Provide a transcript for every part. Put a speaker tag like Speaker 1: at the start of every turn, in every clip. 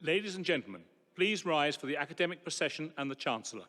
Speaker 1: Ladies and gentlemen, please rise for the academic procession and the Chancellor.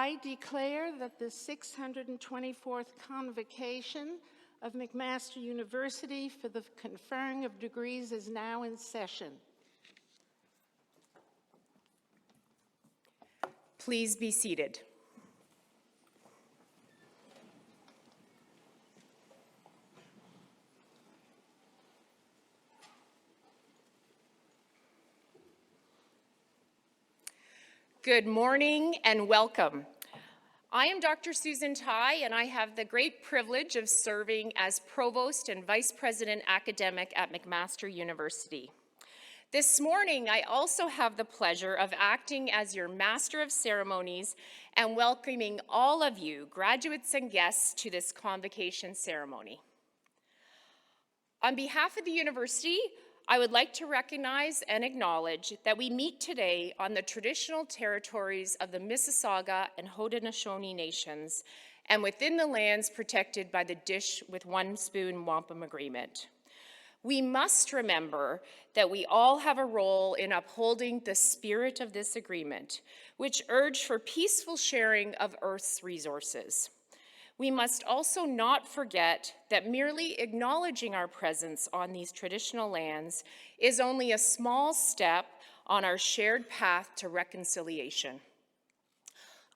Speaker 2: I declare that the 624th Convocation of McMaster University for the conferring of degrees is now in session.
Speaker 3: Please be seated. Good morning and welcome. I am Dr. Susan Tai, and I have the great privilege of serving as Provost and Vice President Academic at McMaster University. This morning, I also have the pleasure of acting as your Master of Ceremonies and welcoming all of you, graduates and guests, to this convocation ceremony. On behalf of the university, I would like to recognize and acknowledge that we meet today on the traditional territories of the Mississauga and Haudenosaunee nations and within the lands protected by the Dish with One Spoon Wampum Agreement. We must remember that we all have a role in upholding the spirit of this agreement, which urged for peaceful sharing of Earth's resources. We must also not forget that merely acknowledging our presence on these traditional lands is only a small step on our shared path to reconciliation.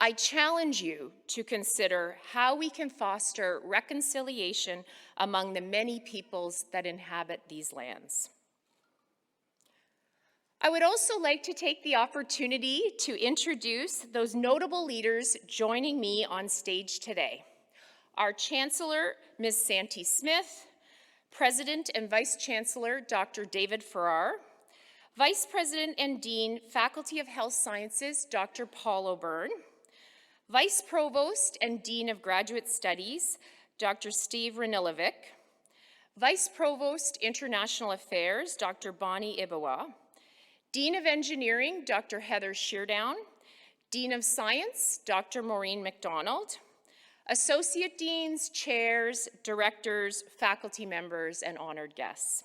Speaker 3: I challenge you to consider how we can foster reconciliation among the many peoples that inhabit these lands. I would also like to take the opportunity to introduce those notable leaders joining me on stage today. Our Chancellor, Ms. Santi Smith, President and Vice Chancellor, Dr. David Farrar, Vice President and Dean, Faculty of Health Sciences, Dr. Paul O'Byrne, Vice Provost and Dean of Graduate Studies, Dr. Steve Ranilovic, Vice Provost, International Affairs, Dr. Bonnie Ibawa, Dean of Engineering, Dr. Heather Sheardown, Dean of Science, Dr. Maureen McDonald, Associate Deans, Chairs, Directors, faculty members, and honored guests.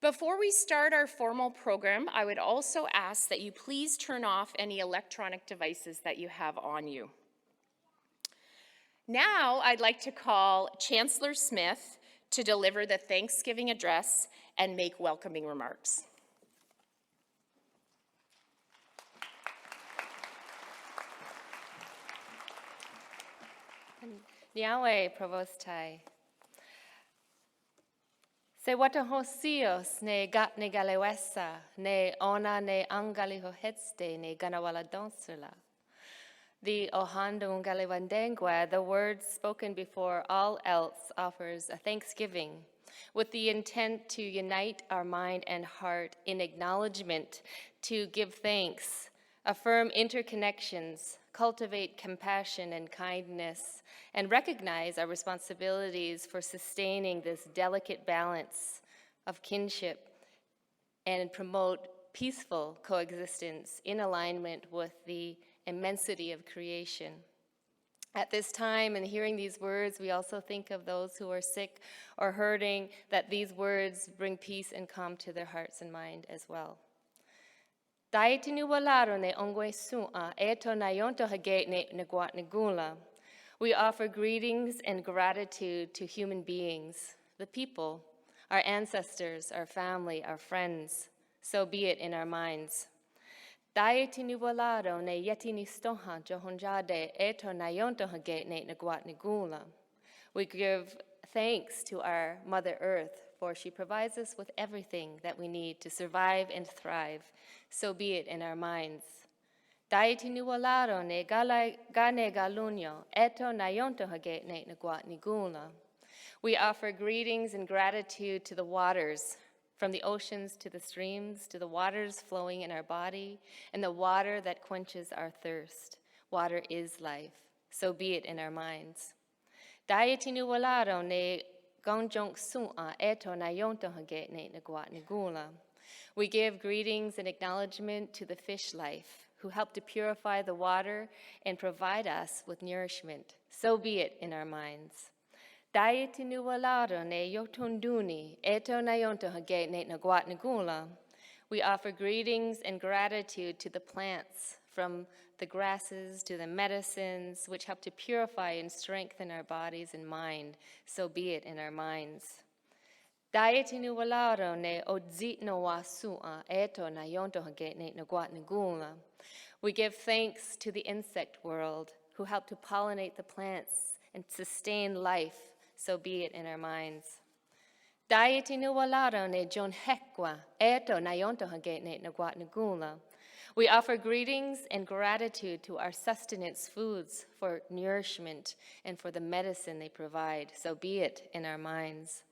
Speaker 3: Before we start our formal program, I would also ask that you please turn off any electronic devices that you have on you. Now, I'd like to call Chancellor Smith to deliver the Thanksgiving address and make welcoming remarks.
Speaker 4: Niawe Provostai. Se watahosios ne gat ne galewesa, ne ona ne angaliho hetste ne ganawala donsula. The Ohando Ungalewandengwa, the words spoken before all else, offers a thanksgiving with the intent to unite our mind and heart in acknowledgement, to give thanks, affirm interconnections, cultivate compassion and kindness, and recognize our responsibilities for sustaining this delicate balance of kinship and promote peaceful coexistence in alignment with the immensity of creation. At this time, and hearing these words, we also think of those who are sick or hurting, that these words bring peace and calm to their hearts and mind as well. We offer greetings and gratitude to human beings, the people, our ancestors, our family, our friends. So be it in our minds. We give thanks to our Mother Earth, for she provides us with everything that we need to survive and thrive. So be it in our minds. We offer greetings and gratitude to the waters, from the oceans to the streams, to the waters flowing in our body, and the water that quenches our thirst. Water is life, so be it in our minds. We give greetings and acknowledgement to the fish life, who help to purify the water and provide us with nourishment. So be it in our minds. We offer greetings and gratitude to the plants, from the grasses to the medicines, which help to purify and strengthen our bodies and mind. So be it in our minds. We give thanks to the insect world, who help to pollinate the plants and sustain life. So be it in our minds. We offer greetings and gratitude to our sustenance foods for nourishment and for the medicine they provide. So be it in our minds.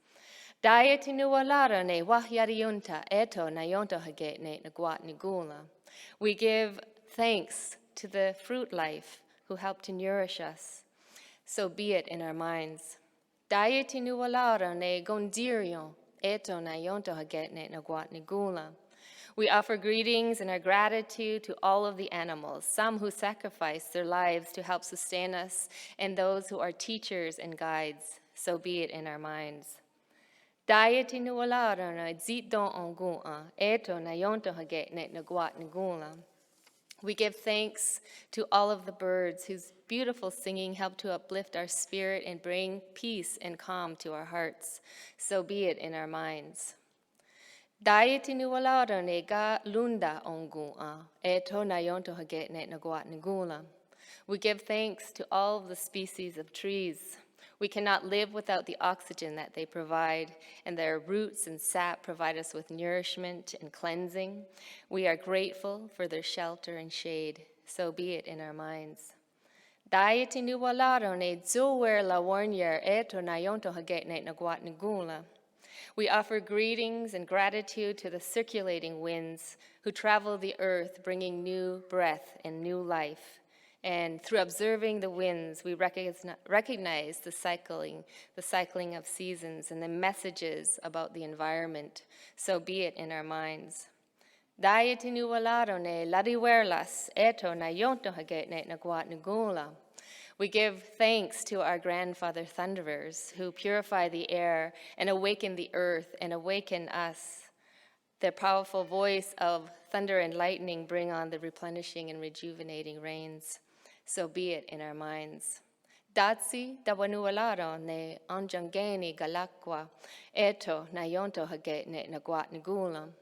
Speaker 4: We give thanks to the fruit life, who help to nourish us. So be it in our minds. We offer greetings and our gratitude to all of the animals, some who sacrifice their lives to help sustain us, and those who are teachers and guides. So be it in our minds. We give thanks to all of the birds whose beautiful singing help to uplift our spirit and bring peace and calm to our hearts. So be it in our minds. Daiti ni walado ne ga lunda ongua, eto na yonto haget ne naguat nigula. We give thanks to all of the species of trees. We cannot live without the oxygen that they provide, and their roots and sap provide us with nourishment and cleansing. We are grateful for their shelter and shade, so be it in our minds. Daiti ni walado ne zuwer la warnier eto na yonto haget ne naguat nigula. We offer greetings and gratitude to the circulating winds who travel the earth, bringing new breath and new life. And through observing the winds, we recognize the cycling of seasons and the messages about the environment. So be it in our minds. Daiti ni walado ne ladiwerlas eto na yonto haget ne naguat nigula. We give thanks to our grandfather thunderers who purify the air and awaken the earth and awaken us. Their powerful voice of thunder and lightning bring on the replenishing and rejuvenating rains. So be it in our minds. Datsi dawanualaro ne anjangeni galakwa eto na yonto haget ne naguat nigulam.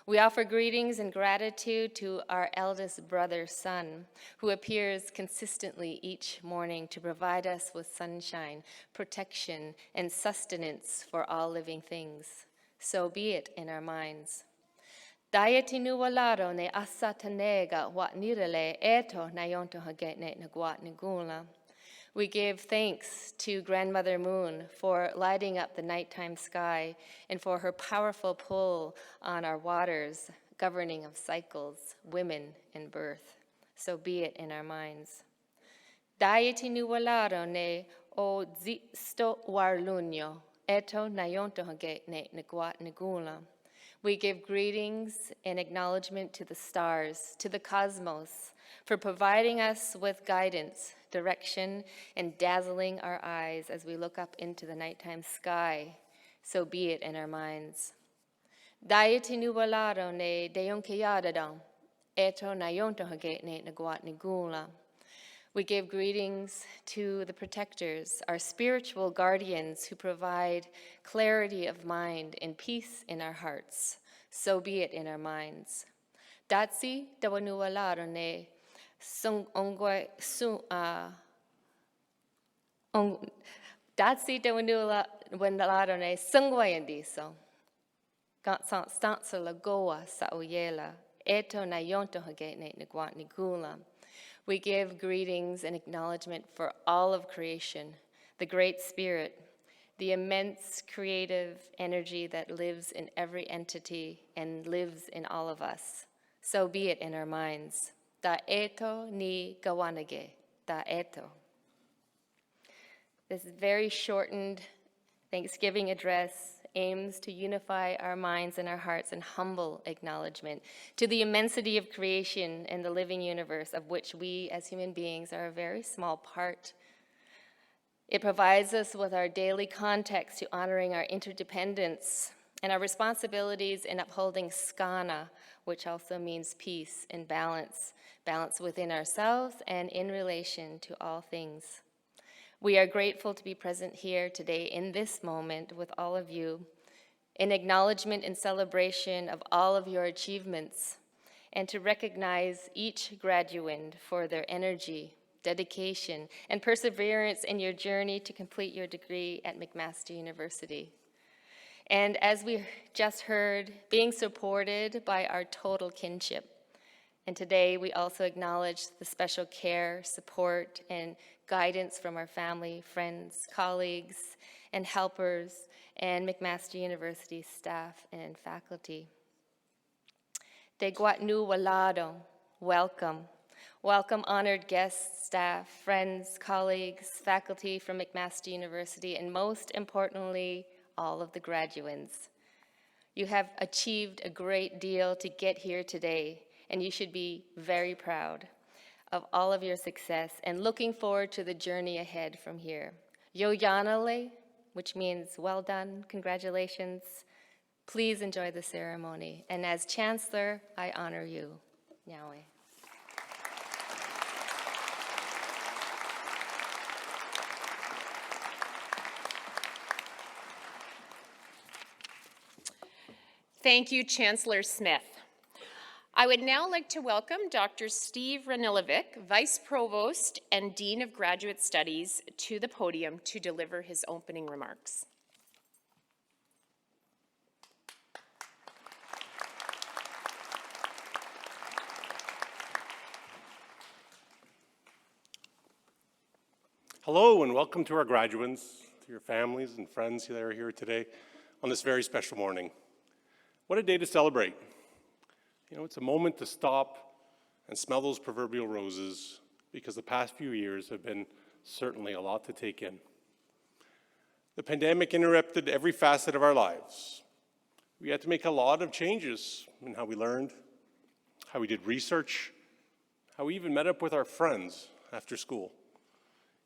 Speaker 4: We offer greetings and gratitude to our eldest brother, Sun, who appears consistently each morning to provide us with sunshine, protection, and sustenance for all living things. So be it in our minds. Daiti nuwalaro ne asatanega wat nirele eto na yonto haget ne naguat nigula. We give thanks to Grandmother Moon for lighting up the nighttime sky and for her powerful pull on our waters, governing of cycles, women, and birth. So be it in our minds. Daiti nuwalaro ne o zisto warlunyo, eto na yonto haget ne naguat nigula. We give greetings and acknowledgement to the stars, to the cosmos, for providing us with guidance, direction, and dazzling our eyes as we look up into the nighttime sky. So be it in our minds. Daiti nuwalaro ne deyonkeyadadam, eto na yonto haget ne naguat nigula. We give greetings to the protectors, our spiritual guardians who provide clarity of mind and peace in our hearts. So be it in our minds. Datsi dawanualaro ne datsi dawanualaro ne sungwayandiso. Stanza lagoa sa oyela, eto na yonto haget ne naguat nigula. We give greetings and acknowledgement for all of creation, the Great Spirit, the immense creative energy that lives in every entity and lives in all of us. So be it in our minds. Ta eto ni gawanage, ta eto. This very shortened Thanksgiving address aims to unify our minds and our hearts in humble acknowledgement to the immensity of creation and the living universe of which we as human beings are a very small part. It provides us with our daily context to honoring our interdependence and our responsibilities in upholding skana, which also means peace and balance within ourselves and in relation to all things. We are grateful to be present here today in this moment with all of you, in acknowledgement and celebration of all of your achievements, and to recognize each graduand for their energy, dedication, and perseverance in your journey to complete your degree at McMaster University. And as we just heard, being supported by our total kinship. And today we also acknowledge the special care, support, and guidance from our family, friends, colleagues, and helpers, and McMaster University staff and faculty. De Guatnu Walado, welcome. Welcome honored guests, staff, friends, colleagues, faculty from McMaster University, and most importantly, all of the graduands. You have achieved a great deal to get here today, and you should be very proud of all of your success and looking forward to the journey ahead from here. Yo yanale, which means well done, congratulations. Please enjoy the ceremony. And as Chancellor, I honor you. Nyawe.
Speaker 3: Thank you, Chancellor Smith. I would now like to welcome Dr. Steve Ranilovic, Vice Provost and Dean of Graduate Studies, to the podium to deliver his opening remarks.
Speaker 5: Hello and welcome to our graduates, to your families and friends that are here today on this very special morning. What a day to celebrate. You know, it's a moment to stop and smell those proverbial roses because the past few years have been certainly a lot to take in. The pandemic interrupted every facet of our lives. We had to make a lot of changes in how we learned, how we did research, how we even met up with our friends after school.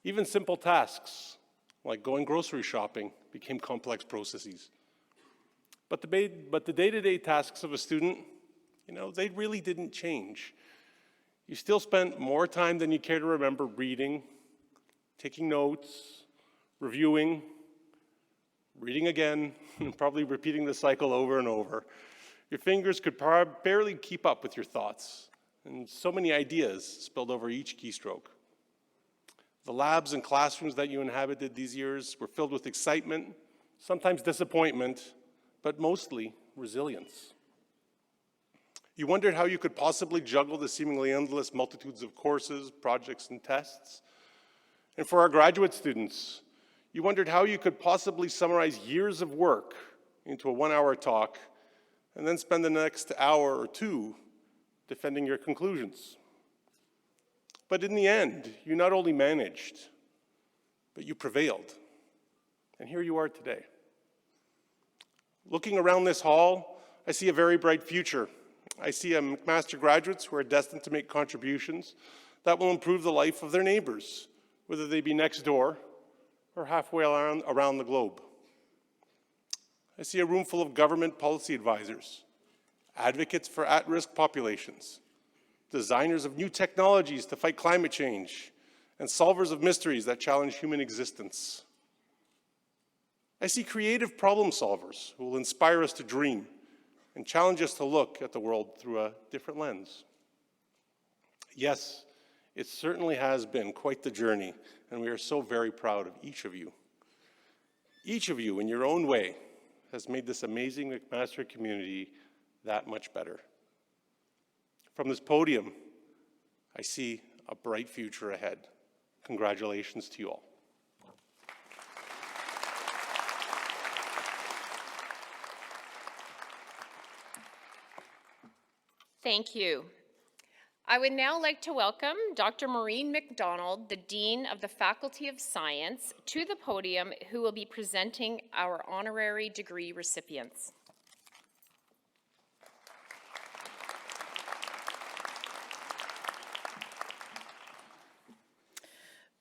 Speaker 5: Even simple tasks like going grocery shopping became complex processes. But the day-to-day tasks of a student, you know, they really didn't change. You still spent more time than you care to remember reading, taking notes, reviewing, reading again, and probably repeating the cycle over and over. Your fingers could barely keep up with your thoughts, and so many ideas spilled over each keystroke. The labs and classrooms that you inhabited these years were filled with excitement, sometimes disappointment, but mostly resilience. You wondered how you could possibly juggle the seemingly endless multitudes of courses, projects, and tests. And for our graduate students, you wondered how you could possibly summarize years of work into a one-hour talk and then spend the next hour or two defending your conclusions. But in the end, you not only managed, but you prevailed. And here you are today. Looking around this hall, I see a very bright future. I see McMaster graduates who are destined to make contributions that will improve the life of their neighbors, whether they be next door or halfway around the globe. I see a room full of government policy advisors, advocates for at-risk populations, designers of new technologies to fight climate change, and solvers of mysteries that challenge human existence. I see creative problem solvers who will inspire us to dream and challenge us to look at the world through a different lens. Yes, it certainly has been quite the journey, and we are so very proud of each of you. Each of you, in your own way, has made this amazing McMaster community that much better. From this podium, I see a bright future ahead. Congratulations to you all.
Speaker 3: Thank you. I would now like to welcome Dr. Maureen McDonald, the Dean of the Faculty of Science, to the podium, who will be presenting our honorary degree recipients.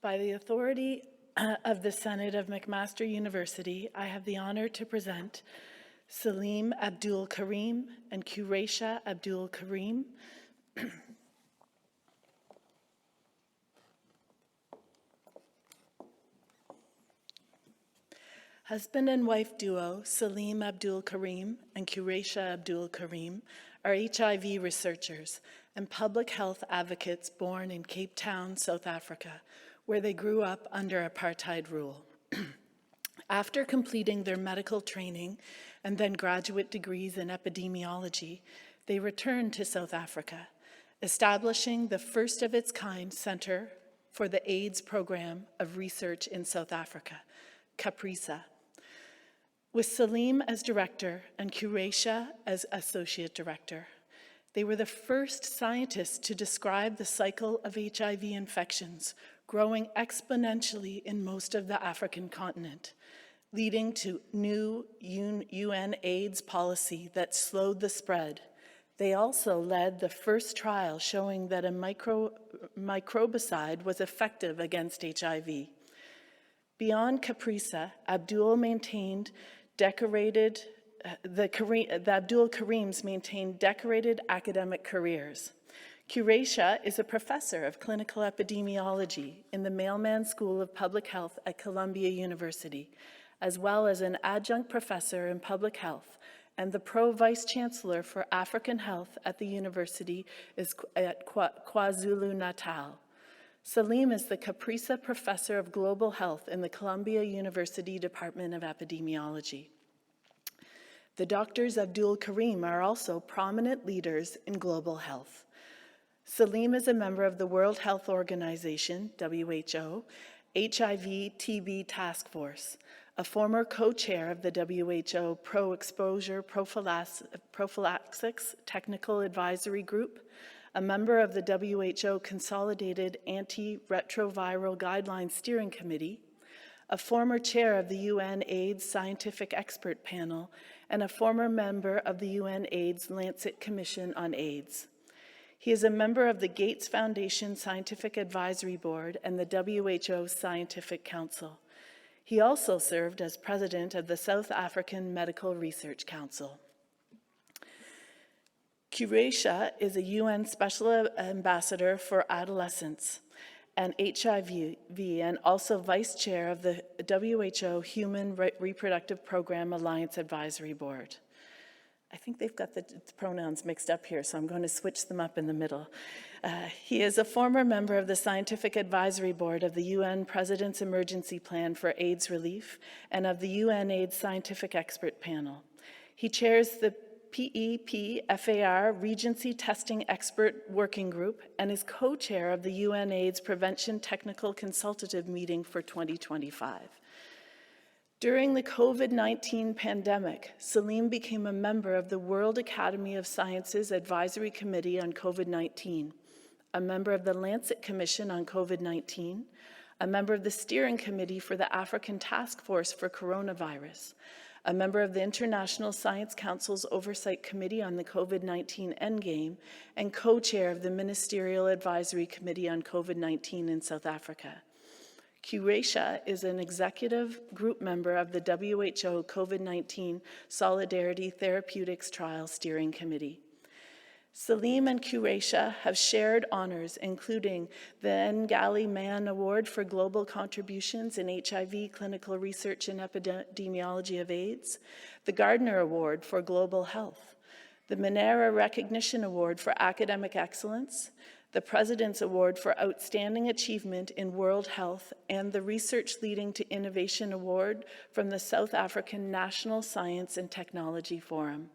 Speaker 6: By the authority of the Senate of McMaster University, I have the honor to present Salim Abdul Karim and Quraisha Abdul Karim. Husband and wife duo Salim Abdul Karim and Quraisha Abdul Karim are HIV researchers and public health advocates born in Cape Town, South Africa, where they grew up under apartheid rule. After completing their medical training and then graduate degrees in epidemiology, they returned to South Africa, establishing the first of its kind Center for the AIDS Program of Research in South Africa, CAPRISA, with Salim as director and Quraisha as associate director. They were the first scientists to describe the cycle of HIV infections growing exponentially in most of the African continent, leading to new UN AIDS policy that slowed the spread. They also led the first trial showing that a microbicide was effective against HIV. Beyond CAPRISA, Abdul maintained the Abdul Karims maintained decorated academic careers. Quraisha is a professor of clinical epidemiology in the Mailman School of Public Health at Columbia University, as well as an adjunct professor in public health and the Pro-Vice Chancellor for African Health at the university at KwaZulu-Natal. Salim is the Caprisa Professor of Global Health in the Columbia University Department of Epidemiology. The doctors Abdul Karim are also prominent leaders in global health. Salim is a member of the World Health Organization, WHO, HIV/TB Task Force, a former co-chair of the WHO Pro-Exposure Prophylaxis Technical Advisory Group, a member of the WHO Consolidated Antiretroviral Guidelines Steering Committee, a former chair of the UN AIDS Scientific Expert Panel, and a former member of the UN AIDS Lancet Commission on AIDS. He is a member of the Gates Foundation Scientific Advisory Board and the WHO Scientific Council. He also served as president of the South African Medical Research Council. Curesha is a UN Special Ambassador for Adolescents and HIV, and also vice chair of the WHO Human Reproductive Program Alliance Advisory Board. I think they've got the pronouns mixed up here, so I'm going to switch them up in the middle. He is a former member of the Scientific Advisory Board of the UN President's Emergency Plan for AIDS Relief and of the UN AIDS Scientific Expert Panel. He chairs the PEP-FAR Regency Testing Expert Working Group and is co-chair of the UN AIDS Prevention Technical Consultative Meeting for 2025. During the COVID-19 pandemic, Salim became a member of the World Academy of Sciences Advisory Committee on COVID-19, a member of the Lancet Commission on COVID-19, a member of the Steering Committee for the African Task Force for Coronavirus, a member of the International Science Council's Oversight Committee on the COVID-19 Endgame, and co-chair of the Ministerial Advisory Committee on COVID-19 in South Africa. Curesha is an executive group member of the WHO COVID-19 Solidarity Therapeutics Trial Steering Committee. Salim and Curesha have shared honors, including the Ngali Mann Award for Global Contributions in HIV Clinical Research and Epidemiology of AIDS, the Gardner Award for Global Health, the Minera Recognition Award for Academic Excellence, the President's Award for Outstanding Achievement in World Health, and the Research Leading to Innovation Award from the South African National Science and Technology Forum.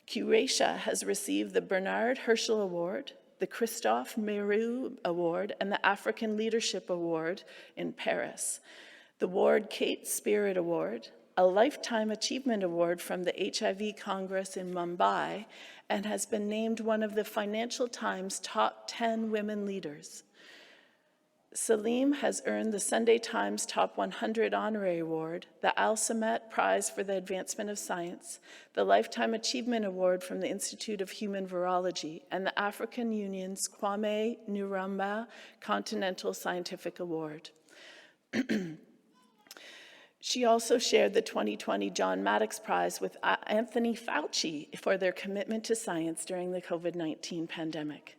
Speaker 6: Curesha has received the Bernard Herschel Award, the Christophe Meru Award, and the African Leadership Award in Paris, the Ward Kate Spirit Award, a Lifetime Achievement Award from the HIV Congress in Mumbai, and has been named one of the Financial Times top 10 women leaders. Salim has earned the Sunday Times Top 100 Honorary Award, the Al Samet Prize for the Advancement of Science, the Lifetime Achievement Award from the Institute of Human Virology, and the African Union's Kwame Nkrumah Continental Scientific Award. She also shared the 2020 John Maddox Prize with Anthony Fauci for their commitment to science during the COVID-19 pandemic.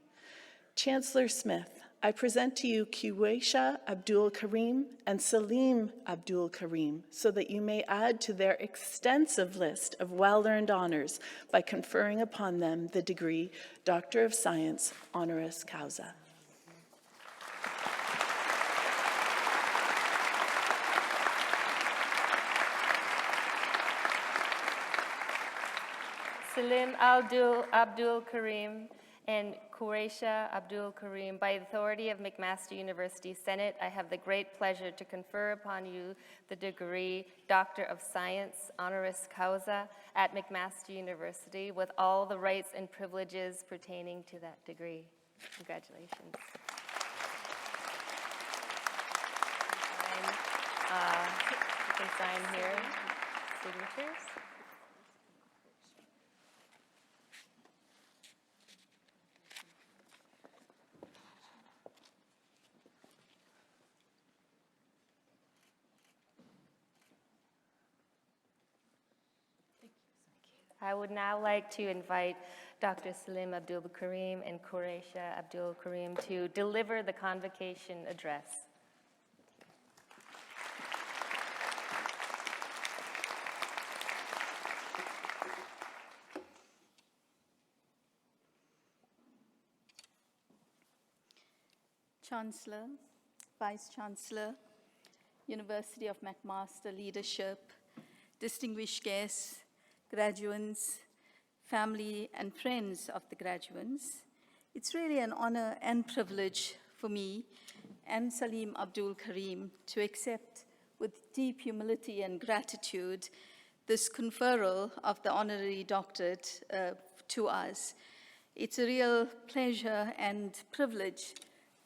Speaker 6: Chancellor Smith, I present to you Curesha Abdul Karim and Salim Abdul Karim so that you may add to their extensive list of well-earned honors by conferring upon them the degree Doctor of Science honoris causa.
Speaker 4: Salim Abdul Karim and Curesha Abdul Karim, by authority of McMaster University Senate, I have the great pleasure to confer upon you the degree Doctor of Science honoris causa at McMaster University with all the rights and privileges pertaining to that degree. Congratulations. You can sign here, signatures. I would now like to invite Dr. Salim Abdul Karim and Curesha Abdul Karim to deliver the convocation address.
Speaker 7: Chancellor, Vice Chancellor, University of McMaster leadership, distinguished guests, graduates, family and friends of the graduates. It's really an honor and privilege for me and Salim Abdul Karim to accept with deep humility and gratitude this conferral of the honorary doctorate to us. It's a real pleasure and privilege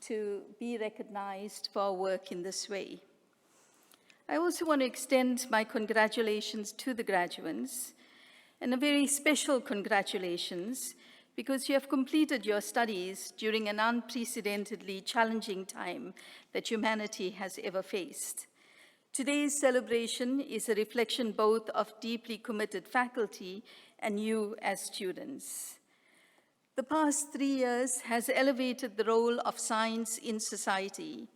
Speaker 7: to be recognized for our work in this way. I also want to extend my congratulations to the graduates, and a very special congratulations because you have completed your studies during an unprecedentedly challenging time that humanity has ever faced. Today's celebration is a reflection both of deeply committed faculty and you as students. The past 3 years has elevated the role of science in society.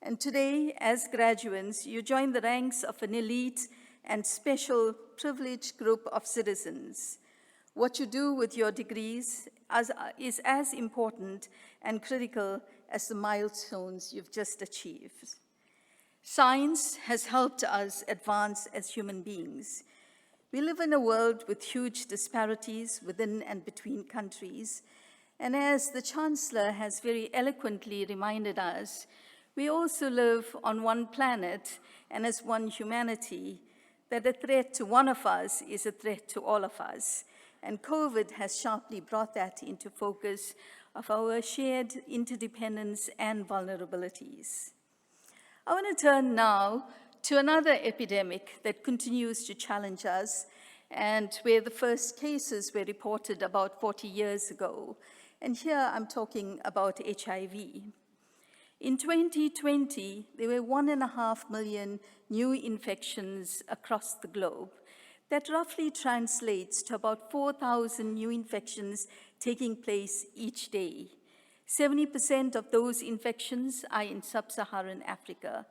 Speaker 7: And today, as graduates, you join the ranks of an elite and special privileged group of citizens. What you do with your degrees is as important and critical as the milestones you've just achieved. Science has helped us advance as human beings. We live in a world with huge disparities within and between countries. And as the Chancellor has very eloquently reminded us, we also live on one planet and as one humanity, that a threat to one of us is a threat to all of us. And COVID has sharply brought that into focus of our shared interdependence and vulnerabilities. I want to turn now to another epidemic that continues to challenge us and where the first cases were reported about 40 years ago. And here I'm talking about HIV. In 2020, there were 1.5 million new infections across the globe. That roughly translates to about 4,000 new infections taking place each day. 70% of those infections are in sub-Saharan Africa.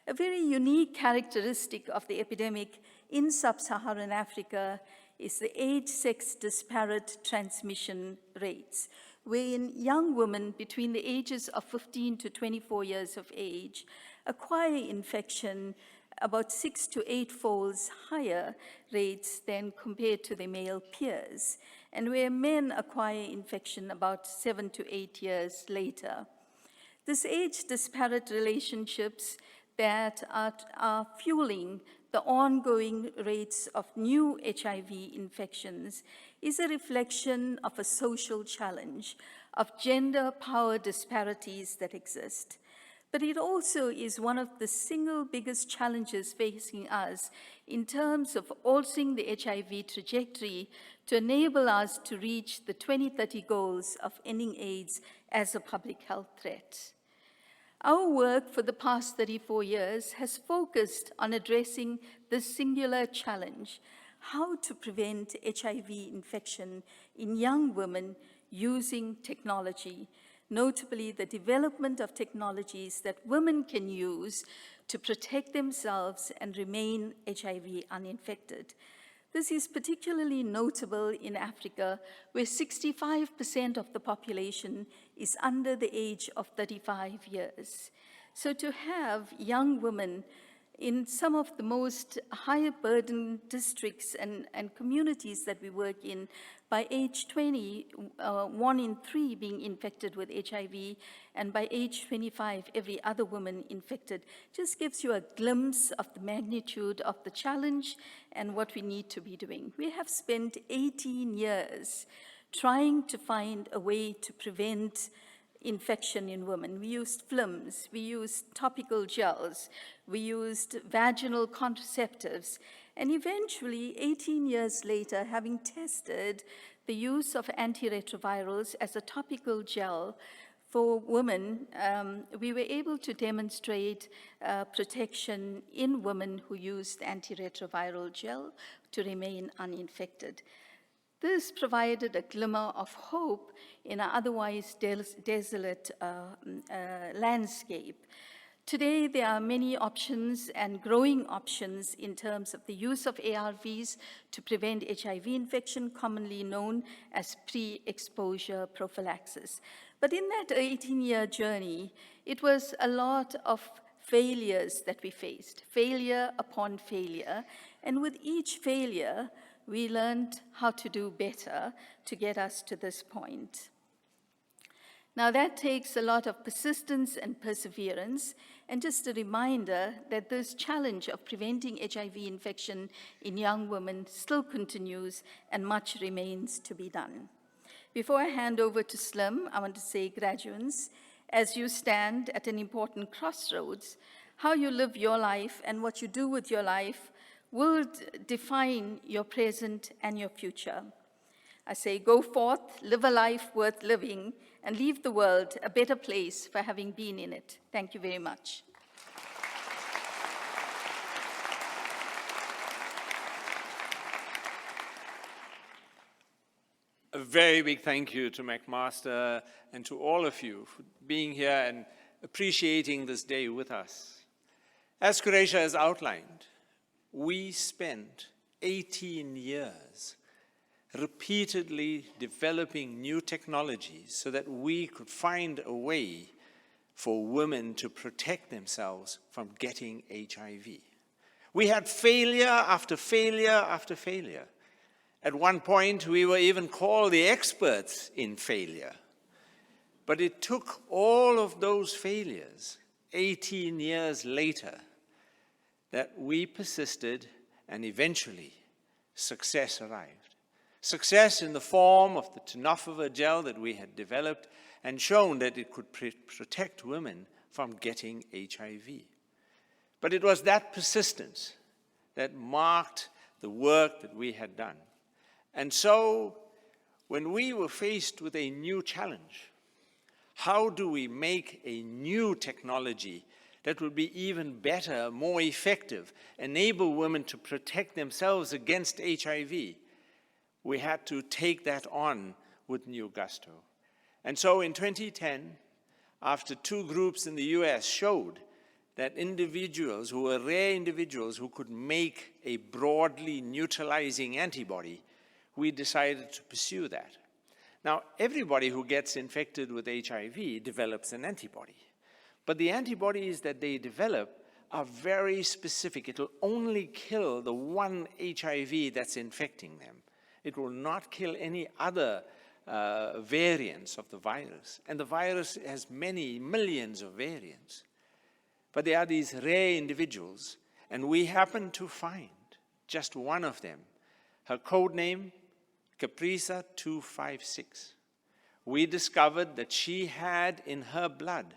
Speaker 7: A very unique characteristic of the epidemic in sub-Saharan Africa is the age-sex disparate transmission rates, wherein young women between the ages of 15 to 24 years of age acquire infection about 6 to 8 folds higher rates than compared to their male peers, and where men acquire infection about 7 to 8 years later. This age-disparate relationships that are fueling the ongoing rates of new HIV infections is a reflection of a social challenge, of gender power disparities that exist. But it also is one of the single biggest challenges facing us in terms of altering the HIV trajectory to enable us to reach the 2030 goals of ending AIDS as a public health threat. Our work for the past 34 years has focused on addressing this singular challenge, how to prevent HIV infection in young women using technology, notably the development of technologies that women can use to protect themselves and remain HIV uninfected. This is particularly notable in Africa, where 65% of the population is under the age of 35 years. So to have young women in some of the most higher burden districts and communities that we work in, by age 20, 1 in 3 being infected with HIV, and by age 25, every other woman infected, just gives you a glimpse of the magnitude of the challenge and what we need to be doing. We have spent 18 years trying to find a way to prevent infection in women. We used films, we used topical gels, we used vaginal contraceptives, and eventually, 18 years later, having tested the use of antiretrovirals as a topical gel for women, we were able to demonstrate protection in women who used antiretroviral gel to remain uninfected. This provided a glimmer of hope in an otherwise desolate landscape. Today, there are many options and growing options in terms of the use of ARVs to prevent HIV infection, commonly known as pre-exposure prophylaxis. But in that 18-year journey, It was a lot of failures that we faced, failure upon failure, and with each failure, we learned how to do better to get us to this point. Now that takes a lot of persistence and perseverance, and just a reminder that this challenge of preventing HIV infection in young women still continues and much remains to be done. Before I hand over to Slim, I want to say, graduates, as you stand at an important crossroads, how you live your life and what you do with your life will define your present and your future. I say, go forth, live a life worth living, and leave the world a better place for having been in it. Thank you very much.
Speaker 8: A very big thank you to McMaster and to all of you for being here and appreciating this day with us. As Kuresha has outlined, we spent 18 years repeatedly developing new technologies so that we could find a way for women to protect themselves from getting HIV. We had failure after failure after failure. At one point, we were even called the experts in failure. But it took all of those failures, 18 years later, that we persisted, and eventually success arrived. Success in the form of the tenofovir gel that we had developed and shown that it could protect women from getting HIV. But it was that persistence that marked the work that we had done. And so, when we were faced with a new challenge, how do we make a new technology that would be even better, more effective, enable women to protect themselves against HIV? We had to take that on with new gusto. And so in 2010, after 2 groups in the US showed that individuals who were rare individuals who could make a broadly neutralizing antibody, we decided to pursue that. Now, everybody who gets infected with HIV develops an antibody. But the antibodies that they develop are very specific. It will only kill the one HIV that's infecting them. It will not kill any other variants of the virus. And the virus has many millions of variants. But there are these rare individuals, and we happen to find just one of them. Her code name, Caprisa 256. We discovered that she had in her blood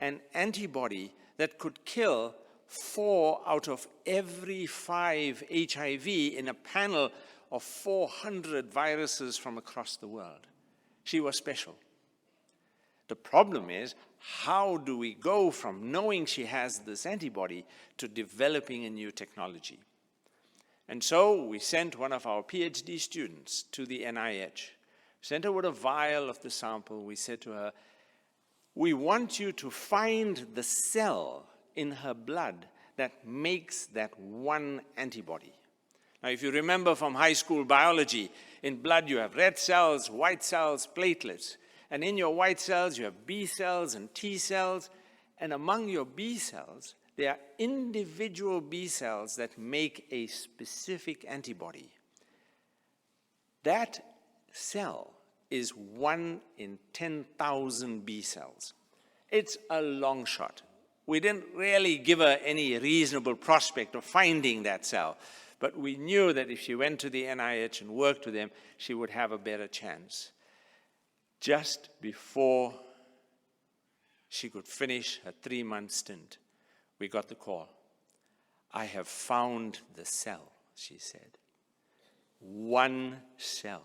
Speaker 8: an antibody that could kill 4 out of every 5 HIV in a panel of 400 viruses from across the world. She was special. The problem is, how do we go from knowing she has this antibody to developing a new technology? And so we sent one of our PhD students to the NIH, sent her with a vial of the sample. We said to her, we want you to find the cell in her blood that makes that one antibody. Now, if you remember from high school biology, in blood you have red cells, white cells, platelets. And in your white cells you have B cells and T cells. And among your B cells, there are individual B cells that make a specific antibody. That cell is 1 in 10,000 B cells. It's a long shot. We didn't really give her any reasonable prospect of finding that cell, but we knew that if she went to the NIH and worked with them, she would have a better chance. Just before she could finish her 3-month stint, we got the call. I have found the cell, she said. 1 cell.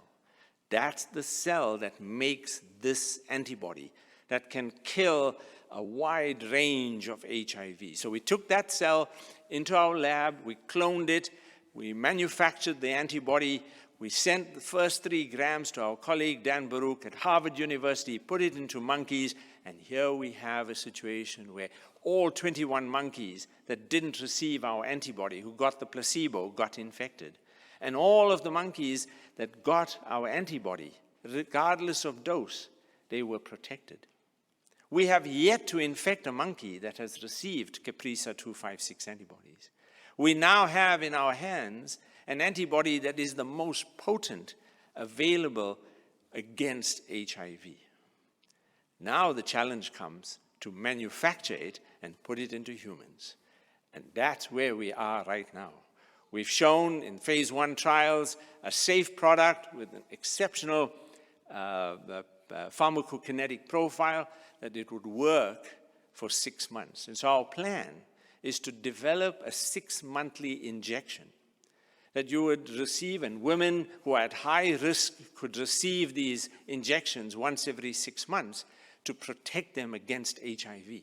Speaker 8: That's the cell that makes this antibody that can kill a wide range of HIV. So we took that cell into our lab, we cloned it, we manufactured the antibody, we sent the first 3 grams to our colleague Dan Baruch at Harvard University, put it into monkeys, and here we have a situation where all 21 monkeys that didn't receive our antibody, who got the placebo, got infected. And all of the monkeys that got our antibody, regardless of dose, they were protected. We have yet to infect a monkey that has received Caprisa 256 antibodies. We now have in our hands an antibody that is the most potent available against HIV. Now the challenge comes to manufacture it and put it into humans. And that's where we are right now. We've shown in phase 1 trials a safe product with an exceptional pharmacokinetic profile that it would work for 6 months. And so our plan is to develop a 6-monthly injection that you would receive, and women who are at high risk could receive these injections once every 6 months to protect them against HIV.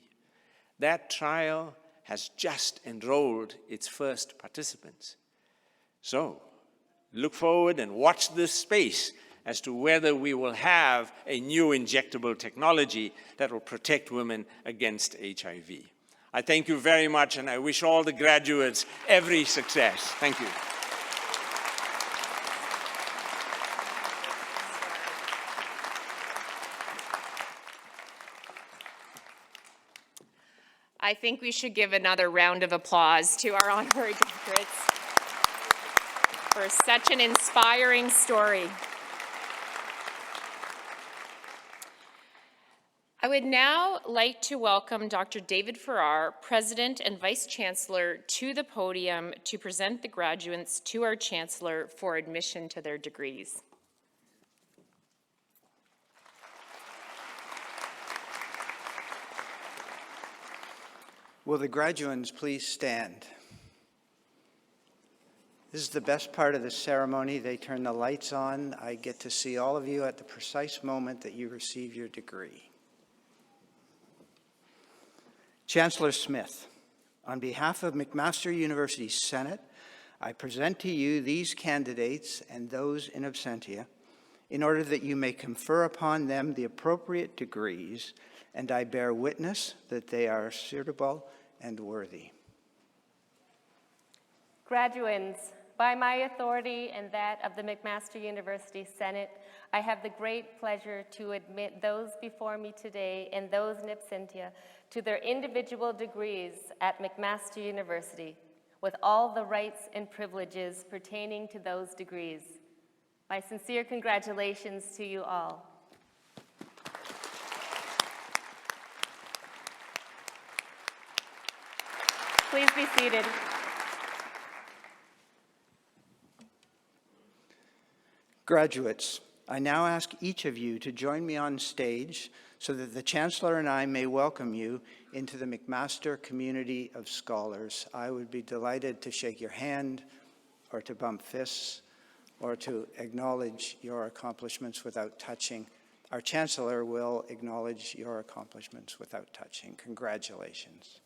Speaker 8: That trial has just enrolled its first participants. So, look forward and watch this space as to whether we will have a new injectable technology that will protect women against HIV. I thank you very much, and I wish all the graduates every success. Thank you.
Speaker 3: I think we should give another round of applause to our honorary doctorates for such an inspiring story. I would now like to welcome Dr. David Farrar, President and Vice Chancellor, to the podium to present the graduates to our Chancellor for admission to their degrees.
Speaker 9: Will the graduands please stand? This is the best part of the ceremony. They turn the lights on. I get to see all of you at the precise moment that you receive your degree. Chancellor Smith, on behalf of McMaster University Senate, I present to you these candidates and those in absentia in order that you may confer upon them the appropriate degrees, and I bear witness that they are suitable and worthy.
Speaker 4: Graduands, by my authority and that of the McMaster University Senate, I have the great pleasure to admit those before me today and those in absentia to their individual degrees at McMaster University, with all the rights and privileges pertaining to those degrees. My sincere congratulations to you all. Please be seated.
Speaker 9: Graduates, I now ask each of you to join me on stage so that the Chancellor and I may welcome you into the McMaster community of scholars. I would be delighted to shake your hand or to bump fists or to acknowledge your accomplishments without touching. Our Chancellor will acknowledge your accomplishments without touching. Congratulations.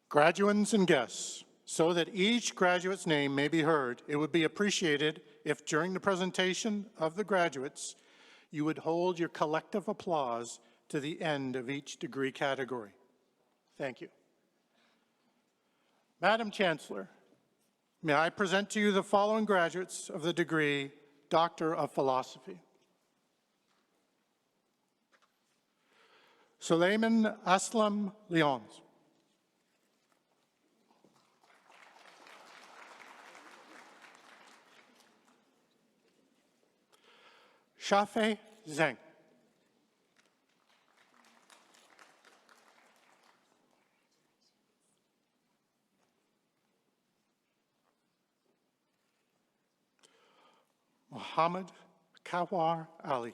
Speaker 10: Graduands and guests, so that each graduate's name may be heard, it would be appreciated if during the presentation of the graduates, you would hold your collective applause to the end of each degree category. Thank you. Madam Chancellor, may I present to you the following graduates of the degree Doctor of Philosophy. Suleiman Aslam Lyons. Shafei Zheng. Muhammad Kawar Ali.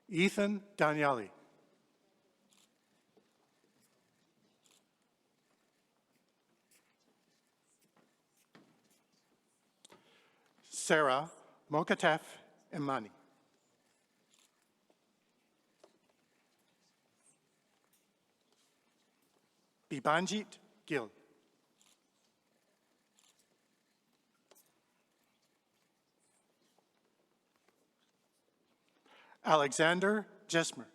Speaker 10: Ethan Danieli. Sarah Mokatef Imani. Bibanjit Gil. Alexander Jesmer.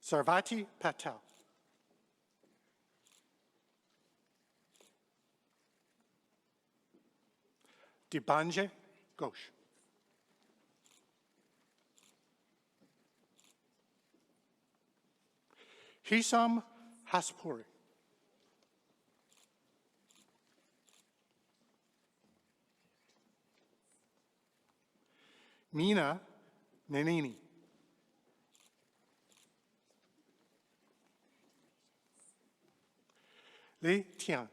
Speaker 10: Sarvati Patel. Dibanje Ghosh. Hisam Haspuri. Mina Nenini. Li Tian.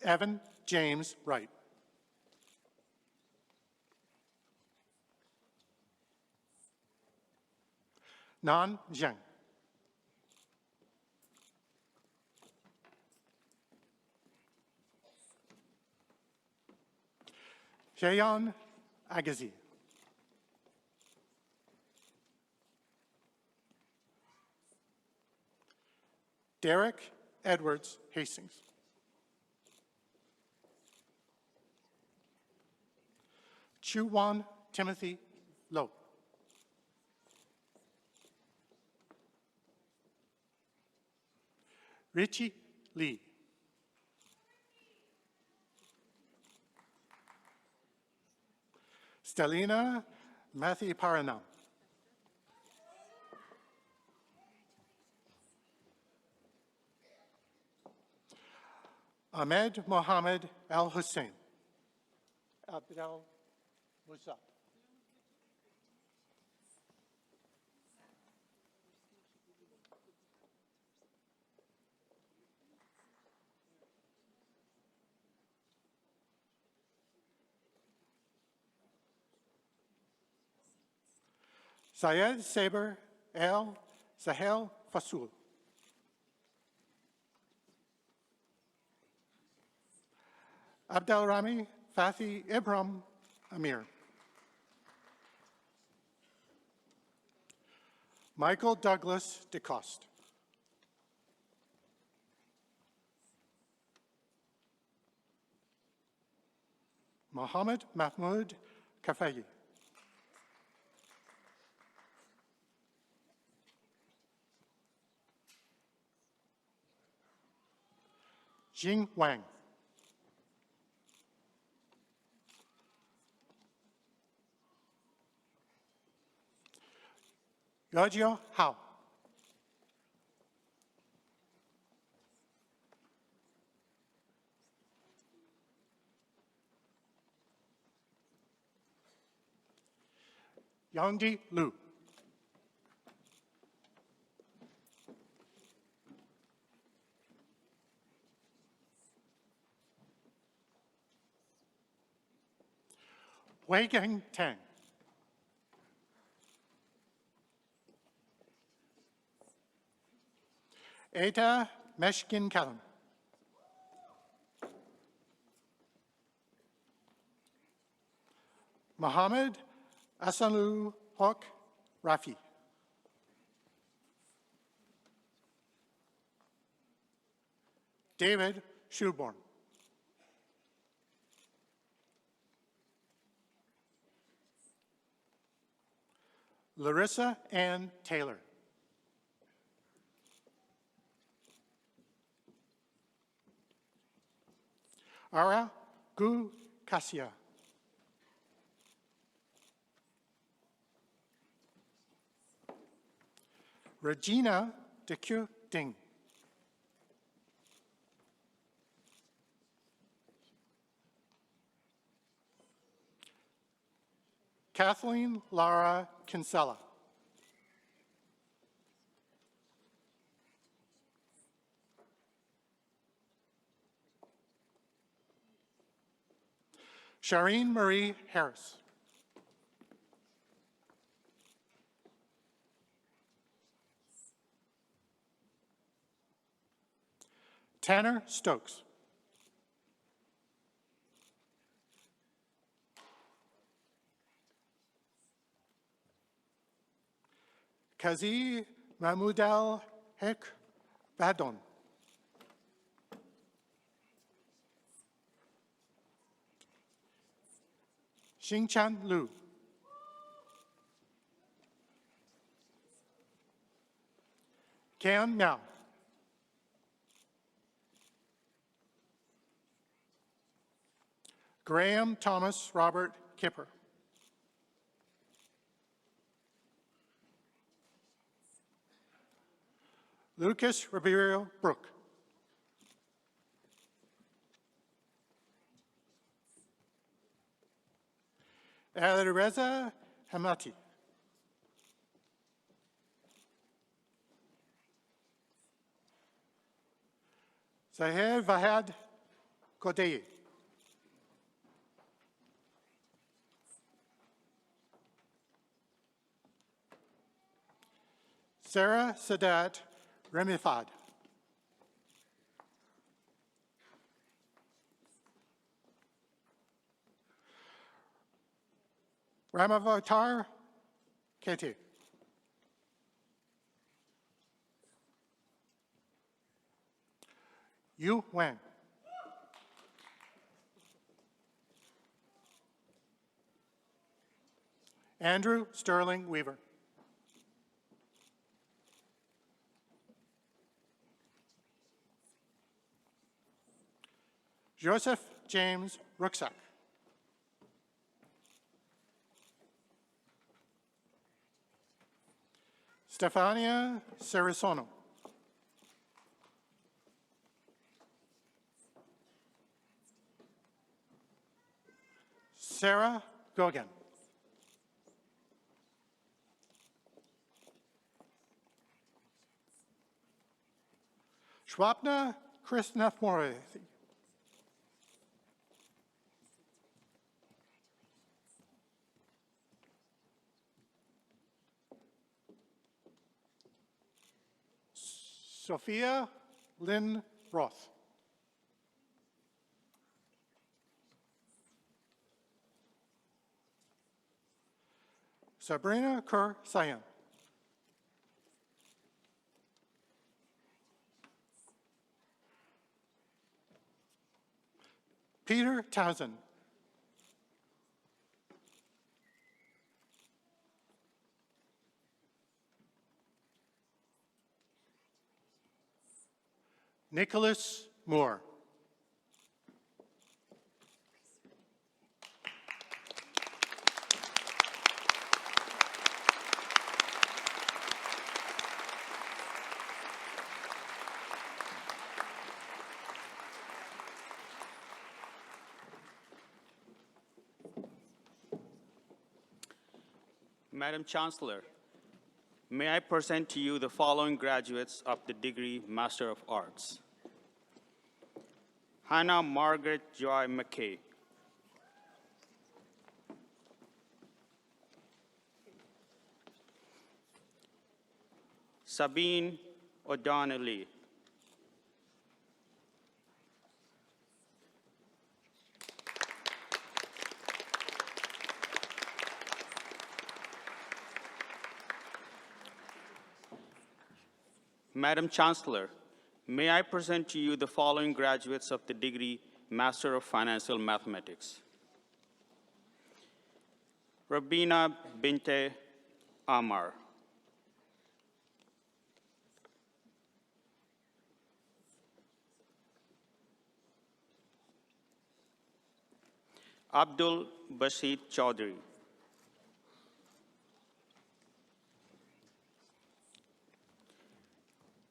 Speaker 10: Evan James Wright. Nan Zheng. Jayon Agazi. Derek Edwards Hastings. Chuwan Timothy Lowe. Richie Lee. Stelina Mathi Paranam. Ahmed Mohammed Al Hussein. Abdel Musa. Syed Saber El Sahel Fasul. Abdelrami Fathi Ibram Amir. Michael Douglas DeCoste. Mohammed Mahmoud Kafayi. Jing Wang. Yojio Hao. Yangdi Lu. Wei Gang Tang. Eta Meshkin Kalam. Mohammed Asanlu Hok Rafi. David Schulborn. Larissa Ann Taylor. Ara Gu Kasia. Regina Deku Ding. Kathleen Lara Kinsella. Shireen Marie Harris. Tanner Stokes. Kazi Mahmoudel Hek Badon. Xingchan Lu. Kian Miao. Graham Thomas Robert Kipper. Lucas Ribeiro Brook. Alireza Hamati. Zahir Vahad Kodei. Sarah Sadat Remifad. Ramavatar Keti. Yu Wang. Andrew Sterling Weaver. Joseph James Rucksack. Stefania Sarasono. Sarah Gogan. Swapna Krishnamurthy. Sophia Lynn Roth. Sabrina Kerr Sayan. Peter Townsend. Nicholas Moore.
Speaker 11: Madam Chancellor, may I present to you the following graduates of the degree Master of Arts. Hannah Margaret Joy McKay. Sabine O'Donnelly. Madam Chancellor, may I present to you the following graduates of the degree Master of Financial Mathematics. Rabina Binte Amar. Abdul Basit Chaudhry.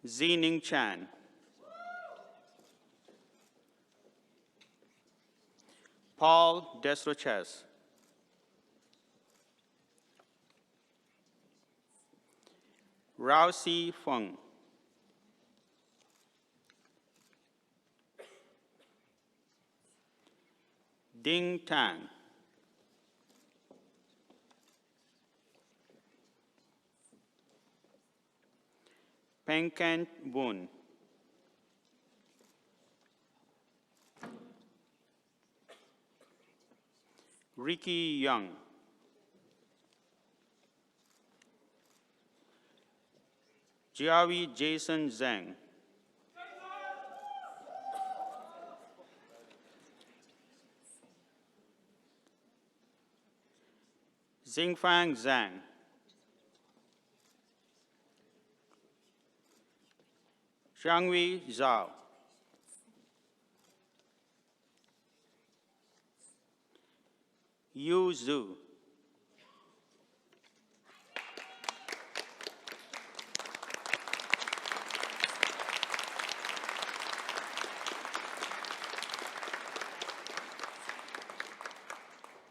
Speaker 11: Zining Chan. Paul Desroches. Rao Si Feng. Ding Tang. Pengkent Boon. Ricky Young. Jiawi Jason Zhang. Xingfang Zhang. Xiangwei Zhao. Yu Zhu.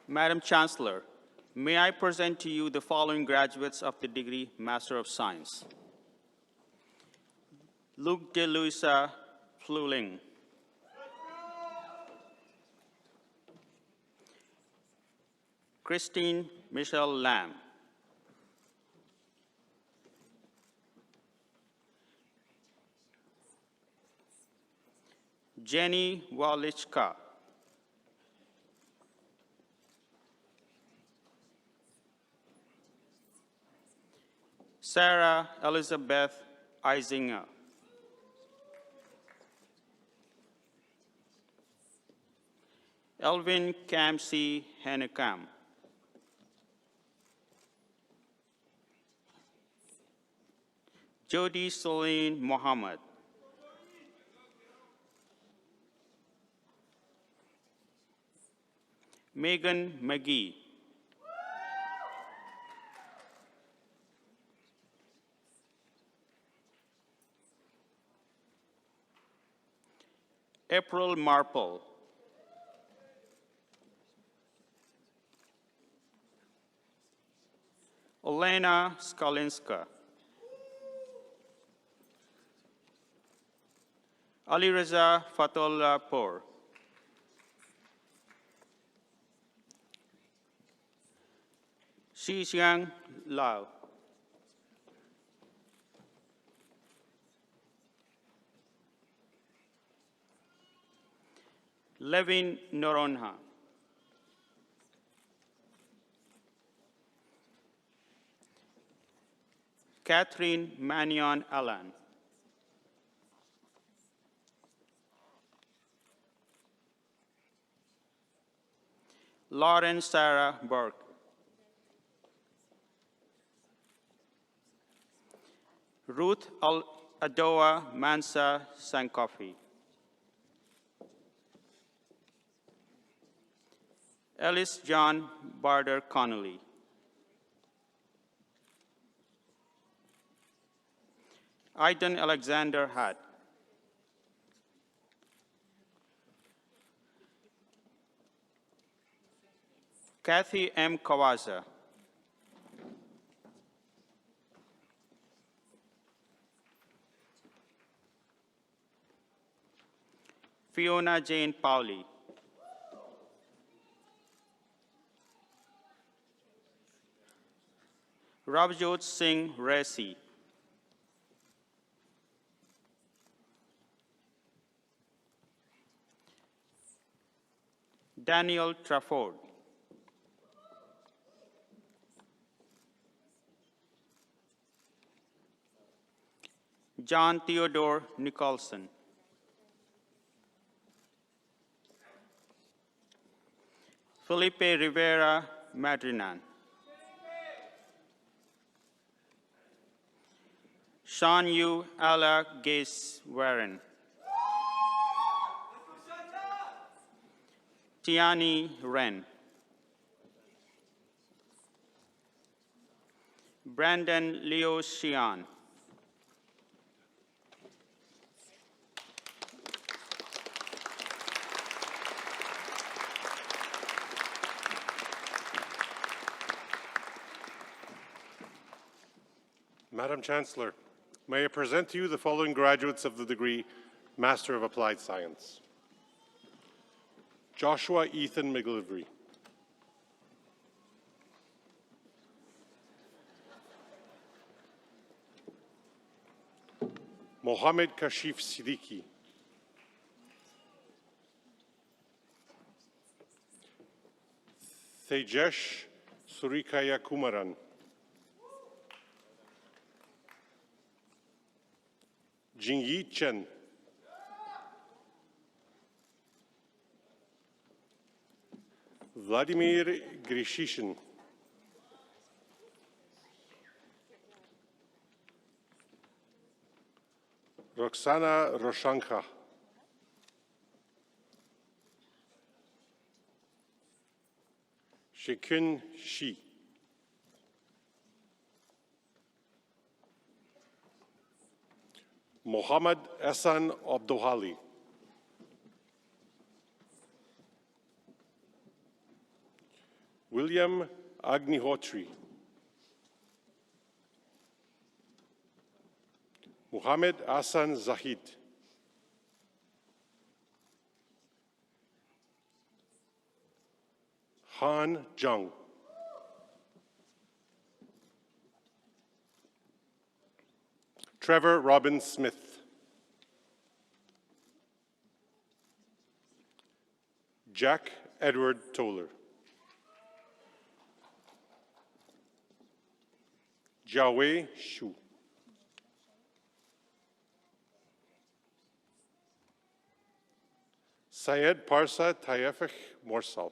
Speaker 11: Madam Chancellor, may I present to you the following graduates of the degree Master of Science. Luc de Luisa Fluling. Christine Michelle Lam. Jenny Walichka. Sarah Elizabeth Eisinger. Elvin Kamsi Henekam. Jody Celine Mohammed. Megan McGee. April Marple. Elena Skalinska. Alireza Fatullah Pour. Xixiang Lao. Levin Noronha. Catherine Manion Allen. Lauren Sarah Burke. Ruth Adoa Mansa Sankofi. Ellis John Barder Connolly. Aidan Alexander Hatt. Kathy M. Kawaza. Fiona Jane Pauli. Rabjot Singh Resi. Daniel Trafford. John Theodore Nicholson. Felipe Rivera Madrinan. Sean Yu Ala Gaze Warren. Tiani Ren. Brandon Leo Xian.
Speaker 5: Madam Chancellor, may I present to you the following graduates of the degree Master of Applied Science. Joshua Ethan McGillivray. Mohammed Kashif Siddiqui. Tejesh Surikaya Kumaran. Jingyi Chen. Vladimir Grishishin. Roxana Roshanka. Shekun Shi. Mohammad Ehsan Abdohali. William Agnihotri. Muhammad Hassan Zahid. Han Zhang. Trevor Robin Smith. Jack Edward Toller. Jiawei Shu. Syed Parsa Tayefech Morsal.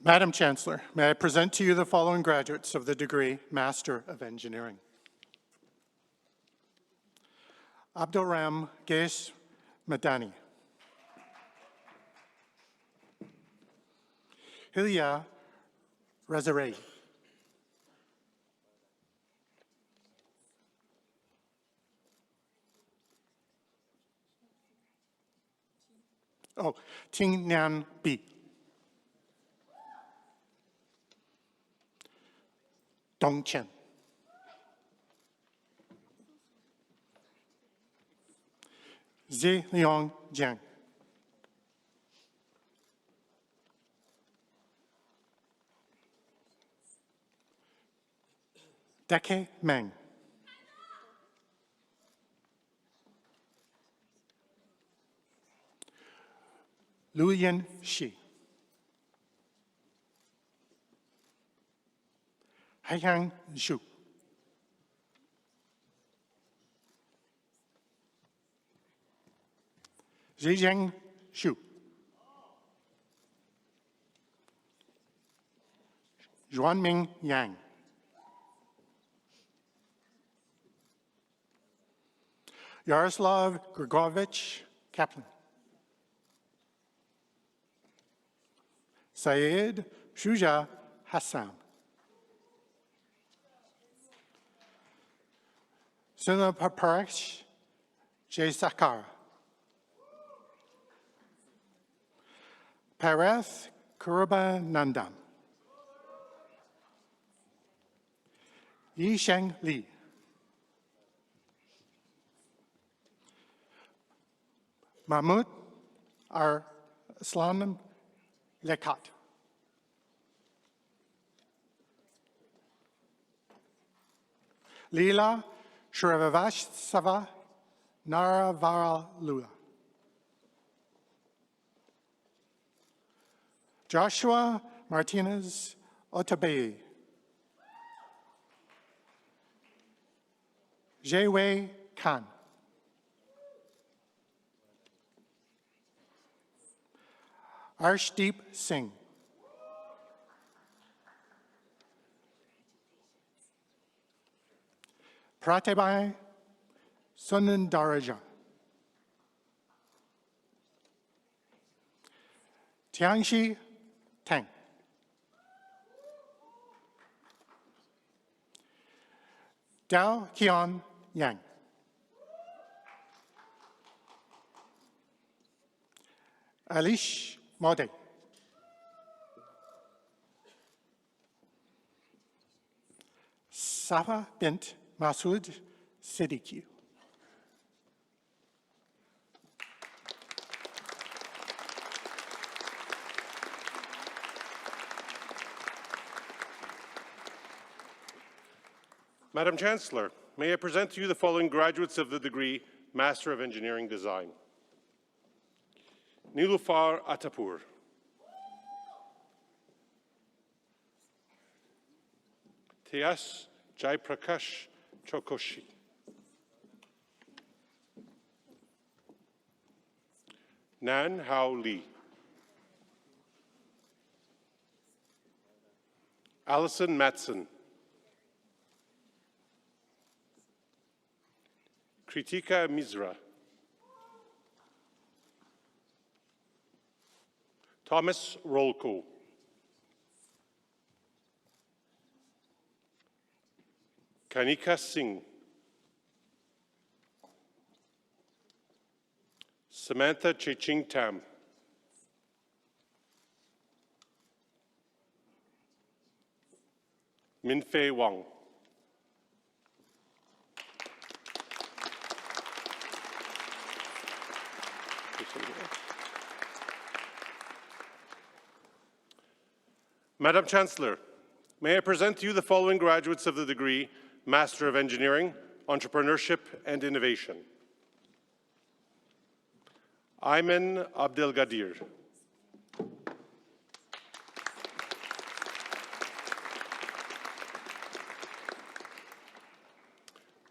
Speaker 10: Madam Chancellor, may I present to you the following graduates of the degree Master of Engineering. Abdulram Gesh Madani. Hilya Rezarei. Ting Nhan Bi. Dong Chen. Zi Liang Jiang. Deke Meng. Luyan Shi. Haiyang Zhu. Zhizheng Xu. Yuanming Yang. Yaroslav Grigorovich Kaplan. Syed Shuja Hassan. Suna Paresh Jay Sakara. Parath Kuruba Nandam. Yisheng Li. Mahmoud Arslanam Lekat. Leela Shrivastava Naravaralula. Joshua Martinez Otabeye. Jaewei Khan. Arshdeep Singh. Pratibha Sunandaraja. Tianxi Tang. Dao Qian Yang. Alish Mode. Safa bint Masood Siddiqui.
Speaker 5: Madam Chancellor, may I present to you the following graduates of the degree Master of Engineering Design. Nilufar Atapur. Tejas Jaiprakash Chokoshi. Nan Hao Lee. Allison Matson. Kritika Misra. Thomas Rolko. Kanika Singh. Samantha Cheching Tam. Minfei Wang. Madam Chancellor, may I present to you the following graduates of the degree Master of Engineering, Entrepreneurship and Innovation. Ayman Abdelgadir.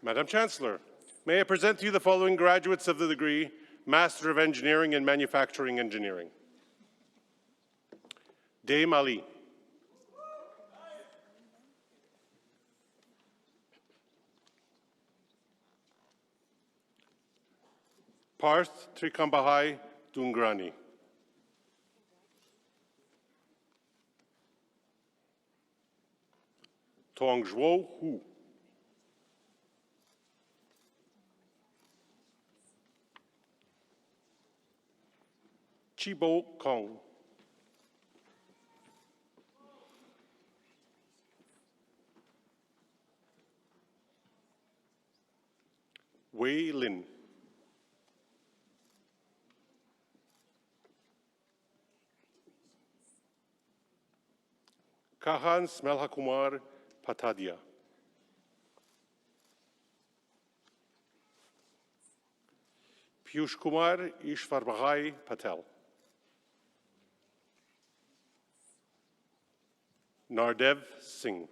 Speaker 5: Madam Chancellor, may I present to you the following graduates of the degree Master of Engineering in Manufacturing Engineering. Dame Ali. Parth Trikambahai Dungrani. Tongzhuo Hu. Chibo Kong. Wei Lin. Kahan Smelhakumar Patadia. Piyush Kumar Ishwarbhai Patel. Nardev Singh.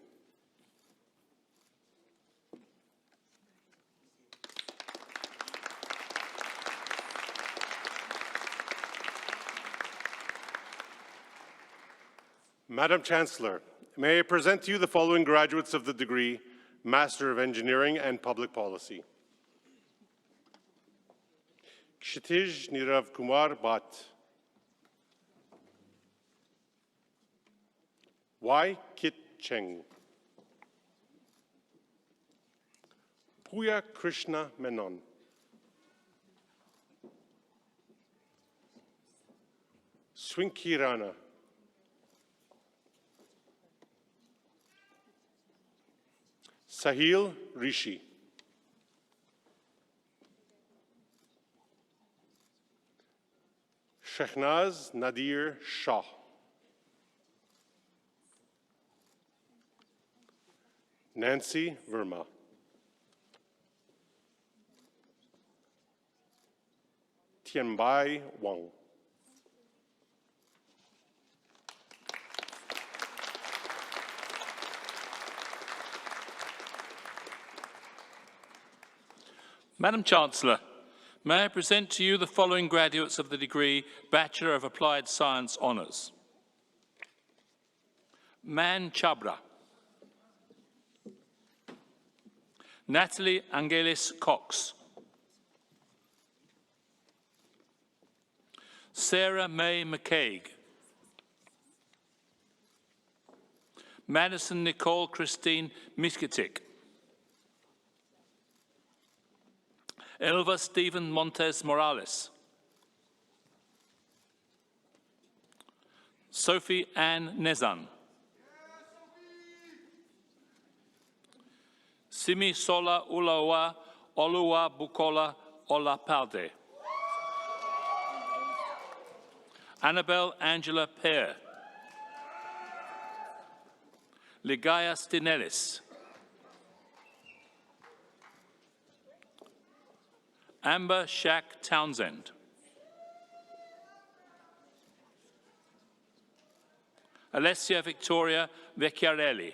Speaker 5: Madam Chancellor, may I present to you the following graduates of the degree Master of Engineering and Public Policy. Kshitij Nirav Kumar Bhatt. Y. Kit Cheng. Puya Krishna Menon. Swinky Rana. Sahil Rishi. Shehnaz Nadir Shah. Nancy Verma. Tianbai Wang.
Speaker 1: Madam Chancellor, may I present to you the following graduates of the degree Bachelor of Applied Science Honours. Man Chabra. Natalie Angelis Cox. Sarah May McCaig. Madison Nicole Christine Miskitic. Elva Stephen Montes Morales. Sophie Ann Nezan. Simi Sola Ulawa Olua Bukola Olapalde. Annabelle Angela Pear. Ligaya Stinelis. Amber Shack Townsend. Alessia Victoria Vecchiarelli.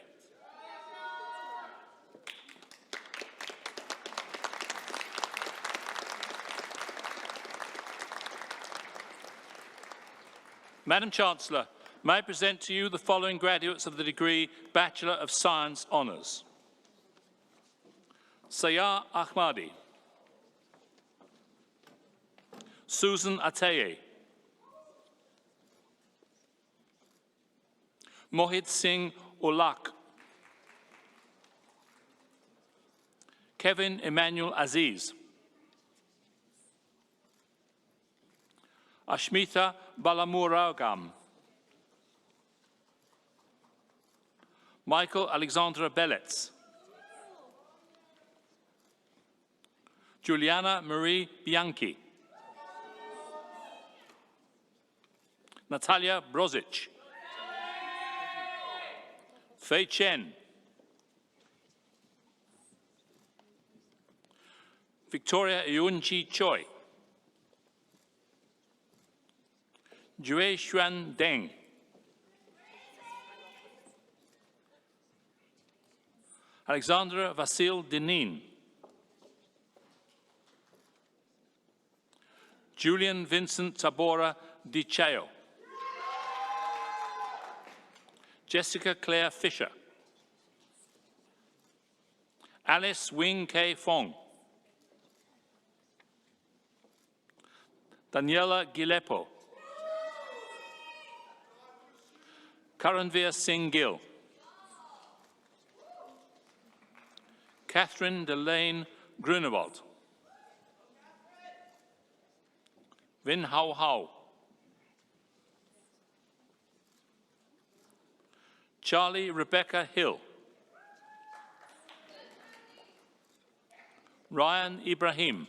Speaker 1: Madam Chancellor, may I present to you the following graduates of the degree Bachelor of Science Honours. Sayar Ahmadi. Susan Ateye. Mohit Singh Ulak. Kevin Emmanuel Aziz. Ashmita Balamuragam. Michael Alexandra Bellets. Juliana Marie Bianchi. Natalia Brozic. Fei Chen. Victoria Yunchi Choi. Jue Xuan Deng. Alexandra Vasil Denin. Julian Vincent Tabora Di Cheo. Jessica Claire Fisher. Alice Wing K. Fong. Daniela Gilepo. Karanveer Singh Gill. Catherine Delane Grunewald. Vin Hao Hao. Charlie Rebecca Hill. Ryan Ibrahim.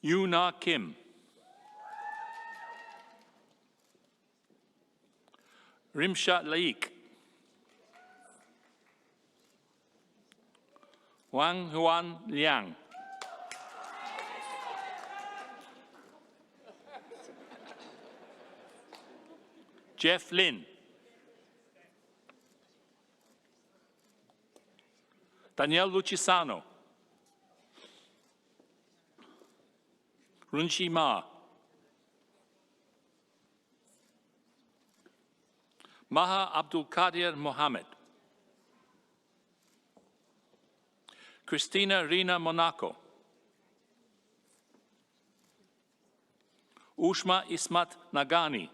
Speaker 1: Yuna Kim. Rimsha Laik. Wang Huan Liang. Jeff Lin. Danielle Lucisano. Runshi Ma. Maha Abdul Qadir Mohammed. Christina Rina Monaco. Ushma Ismat Nagani.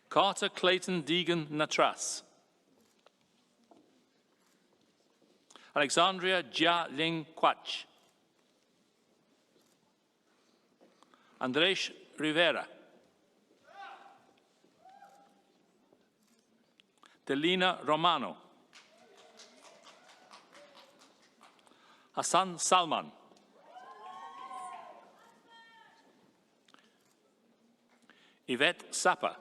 Speaker 1: Carter Clayton Deegan Natras. Alexandria Jia Ling Quach. Andres Rivera. Delina Romano. Hassan Salman. Yvette Sapa.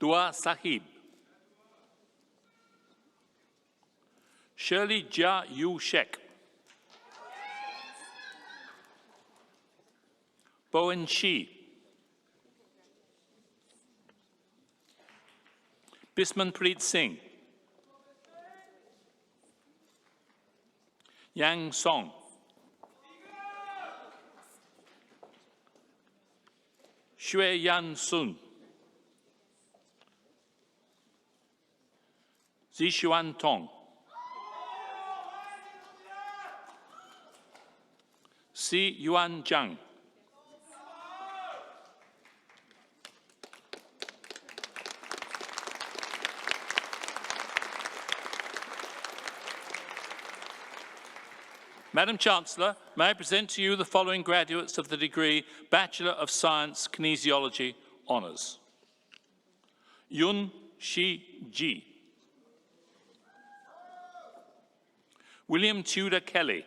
Speaker 1: Dua Sahib. Shirley Jia Yu Shek. Bowen Shi. Bismanpreet Singh. Yang Song. Xue Yan Sun. Zixuan Tong. Si Yuan Zhang. Madam Chancellor, may I present to you the following graduates of the degree Bachelor of Science Kinesiology Honours. Yun Shi Ji. William Tudor Kelly.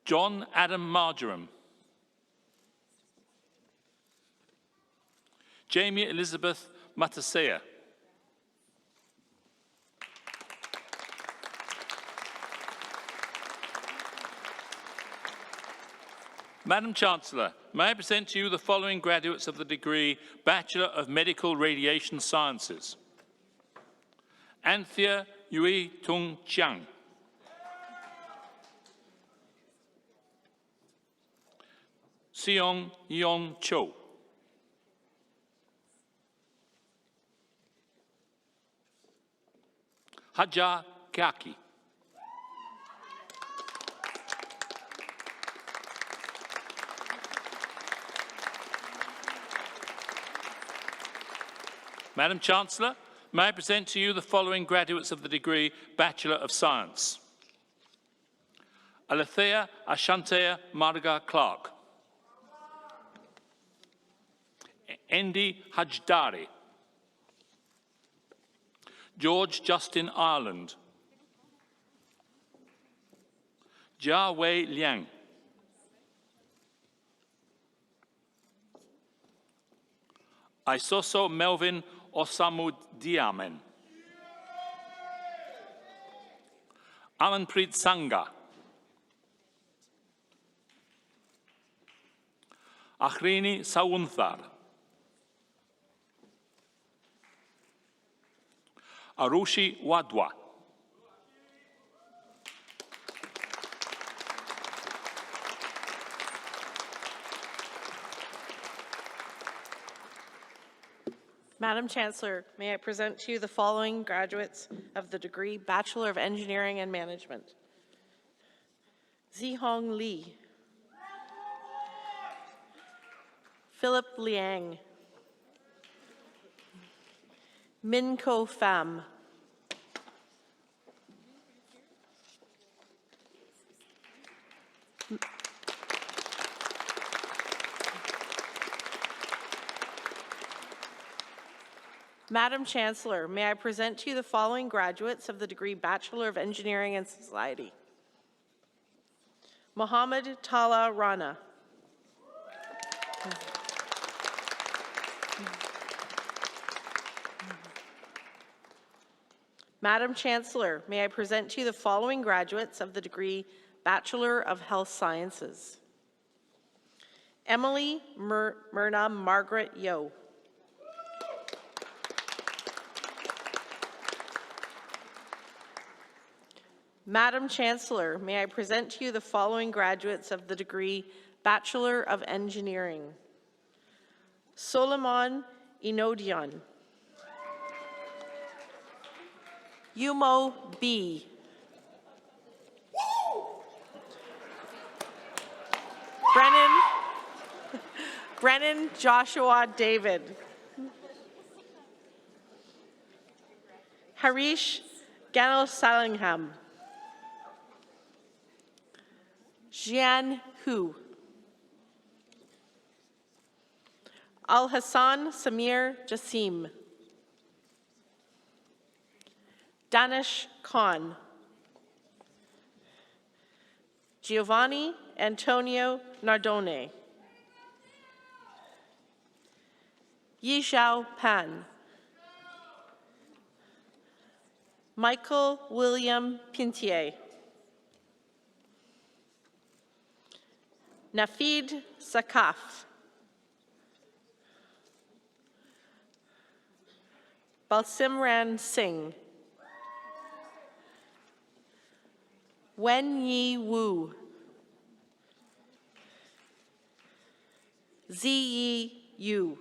Speaker 1: John Adam Marjoram. Jamie Elizabeth Matasea. Madam Chancellor, may I present to you the following graduates of the degree Bachelor of Medical Radiation Sciences. Anthea Yui Tung Chiang. Seong Yeong Cho. Haja Kaki. Madam Chancellor, may I present to you the following graduates of the degree Bachelor of Science. Alethea Ashantea Marga Clark. Endi Hajdari. George Justin Ireland. Jia Wei Liang. Isoso Melvin Osamud Diamen. Amanpreet Sangha. Achrini Sawunthar. Arushi Wadwa.
Speaker 12: Madam Chancellor, may I present to you the following graduates of the degree Bachelor of Engineering and Management. Zihong Li. Philip Liang. Min Ko Pham. Madam Chancellor, may I present to you the following graduates of the degree Bachelor of Engineering and Society. Mohammed Tala Rana. Madam Chancellor, may I present to you the following graduates of the degree Bachelor of Health Sciences. Emily Myrna Margaret Yo. Madam Chancellor, may I present to you the following graduates of the degree Bachelor of Engineering. Solomon Inodion. Yumo B. Brennan Joshua David. Harish Ganosalingham. Jian Hu. Al Hassan Samir Jassim. Danish Khan. Giovanni Antonio Nardone. Yizhao Pan. Michael William Pintier. Nafid Sakaf. Balsimran Singh. Wen Yi Wu. Ziyi Yu.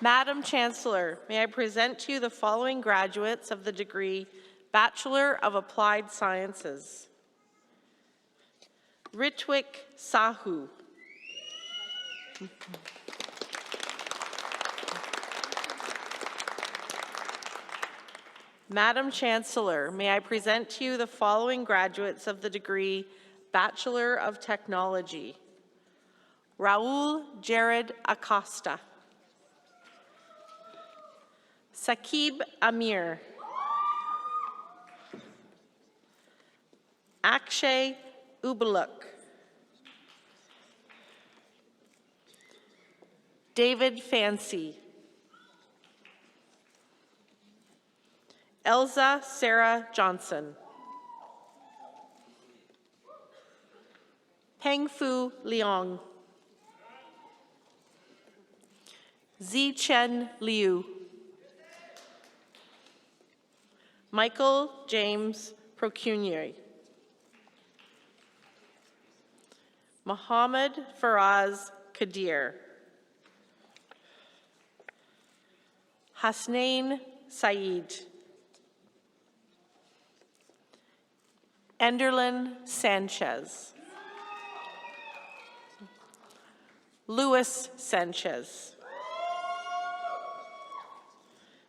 Speaker 12: Madam Chancellor, may I present to you the following graduates of the degree Bachelor of Applied Sciences. Ritwik Sahu. Madam Chancellor, may I present to you the following graduates of the degree Bachelor of Technology. Raul Jared Acosta. Saqib Amir. Akshay Ubaluk. David Fancy. Elza Sarah Johnson. Pengfu Liang. Zichen Liu. Michael James Procunier. Mohammed Faraz Kadir. Hasnain Saeed. Enderlin Sanchez. Luis Sanchez.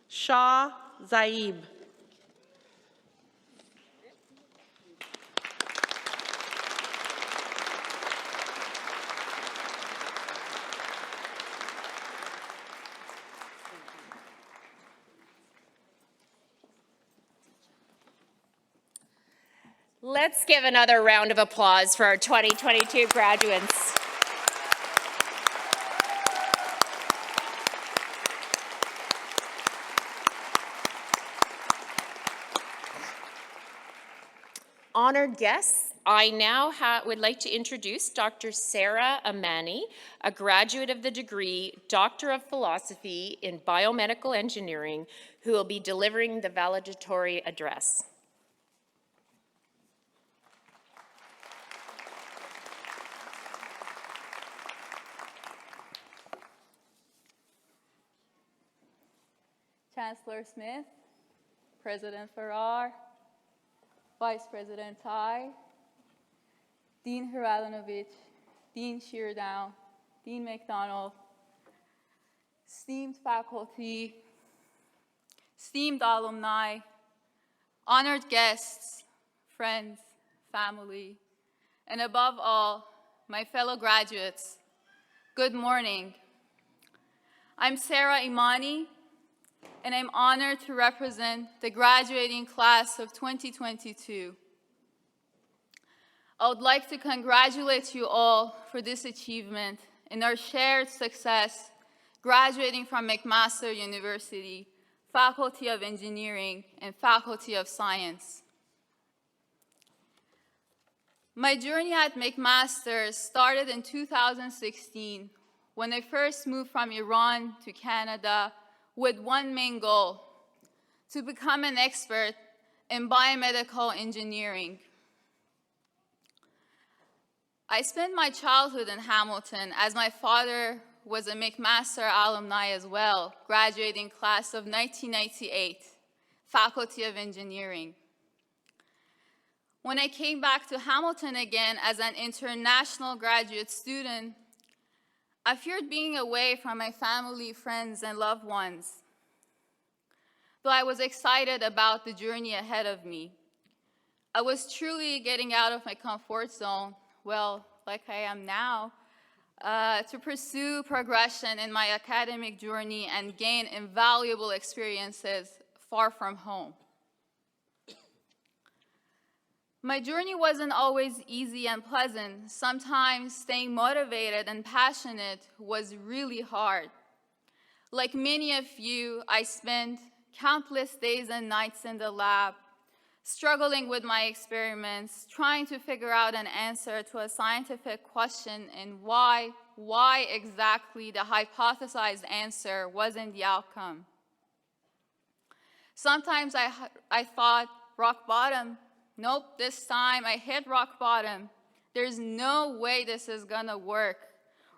Speaker 12: Shah Zaib.
Speaker 3: Let's give another round of applause for our 2022 graduates. Honored guests, I now would like to introduce Dr. Sarah Amani, a graduate of the degree Doctor of Philosophy in Biomedical Engineering, who will be delivering the valedictory address.
Speaker 7: Chancellor Smith, President Farrar, Vice President Tai, Dean Hradanovic, Dean Sheardown, Dean McDonald, esteemed faculty, esteemed alumni, honored guests, friends, family, and above all, my fellow graduates, good morning. I'm Sarah Imani, and I'm honored to represent the graduating class of 2022. I would like to congratulate you all for this achievement and our shared success graduating from McMaster University, Faculty of Engineering and Faculty of Science. My journey at McMaster started in 2016 when I first moved from Iran to Canada with one main goal: to become an expert in biomedical engineering. I spent my childhood in Hamilton as my father was a McMaster alumni as well, graduating class of 1998, Faculty of Engineering. When I came back to Hamilton again as an international graduate student, I feared being away from my family, friends, and loved ones. Though I was excited about the journey ahead of me, I was truly getting out of my comfort zone, well, like I am now, to pursue progression in my academic journey and gain invaluable experiences far from home.
Speaker 13: My journey wasn't always easy and pleasant. Sometimes staying motivated and passionate was really hard. Like many of you, I spent countless days and nights in the lab, struggling with my experiments, trying to figure out an answer to a scientific question and why exactly the hypothesized answer wasn't the outcome. Sometimes I thought, rock bottom. Nope, this time I hit rock bottom. There's no way this is gonna work.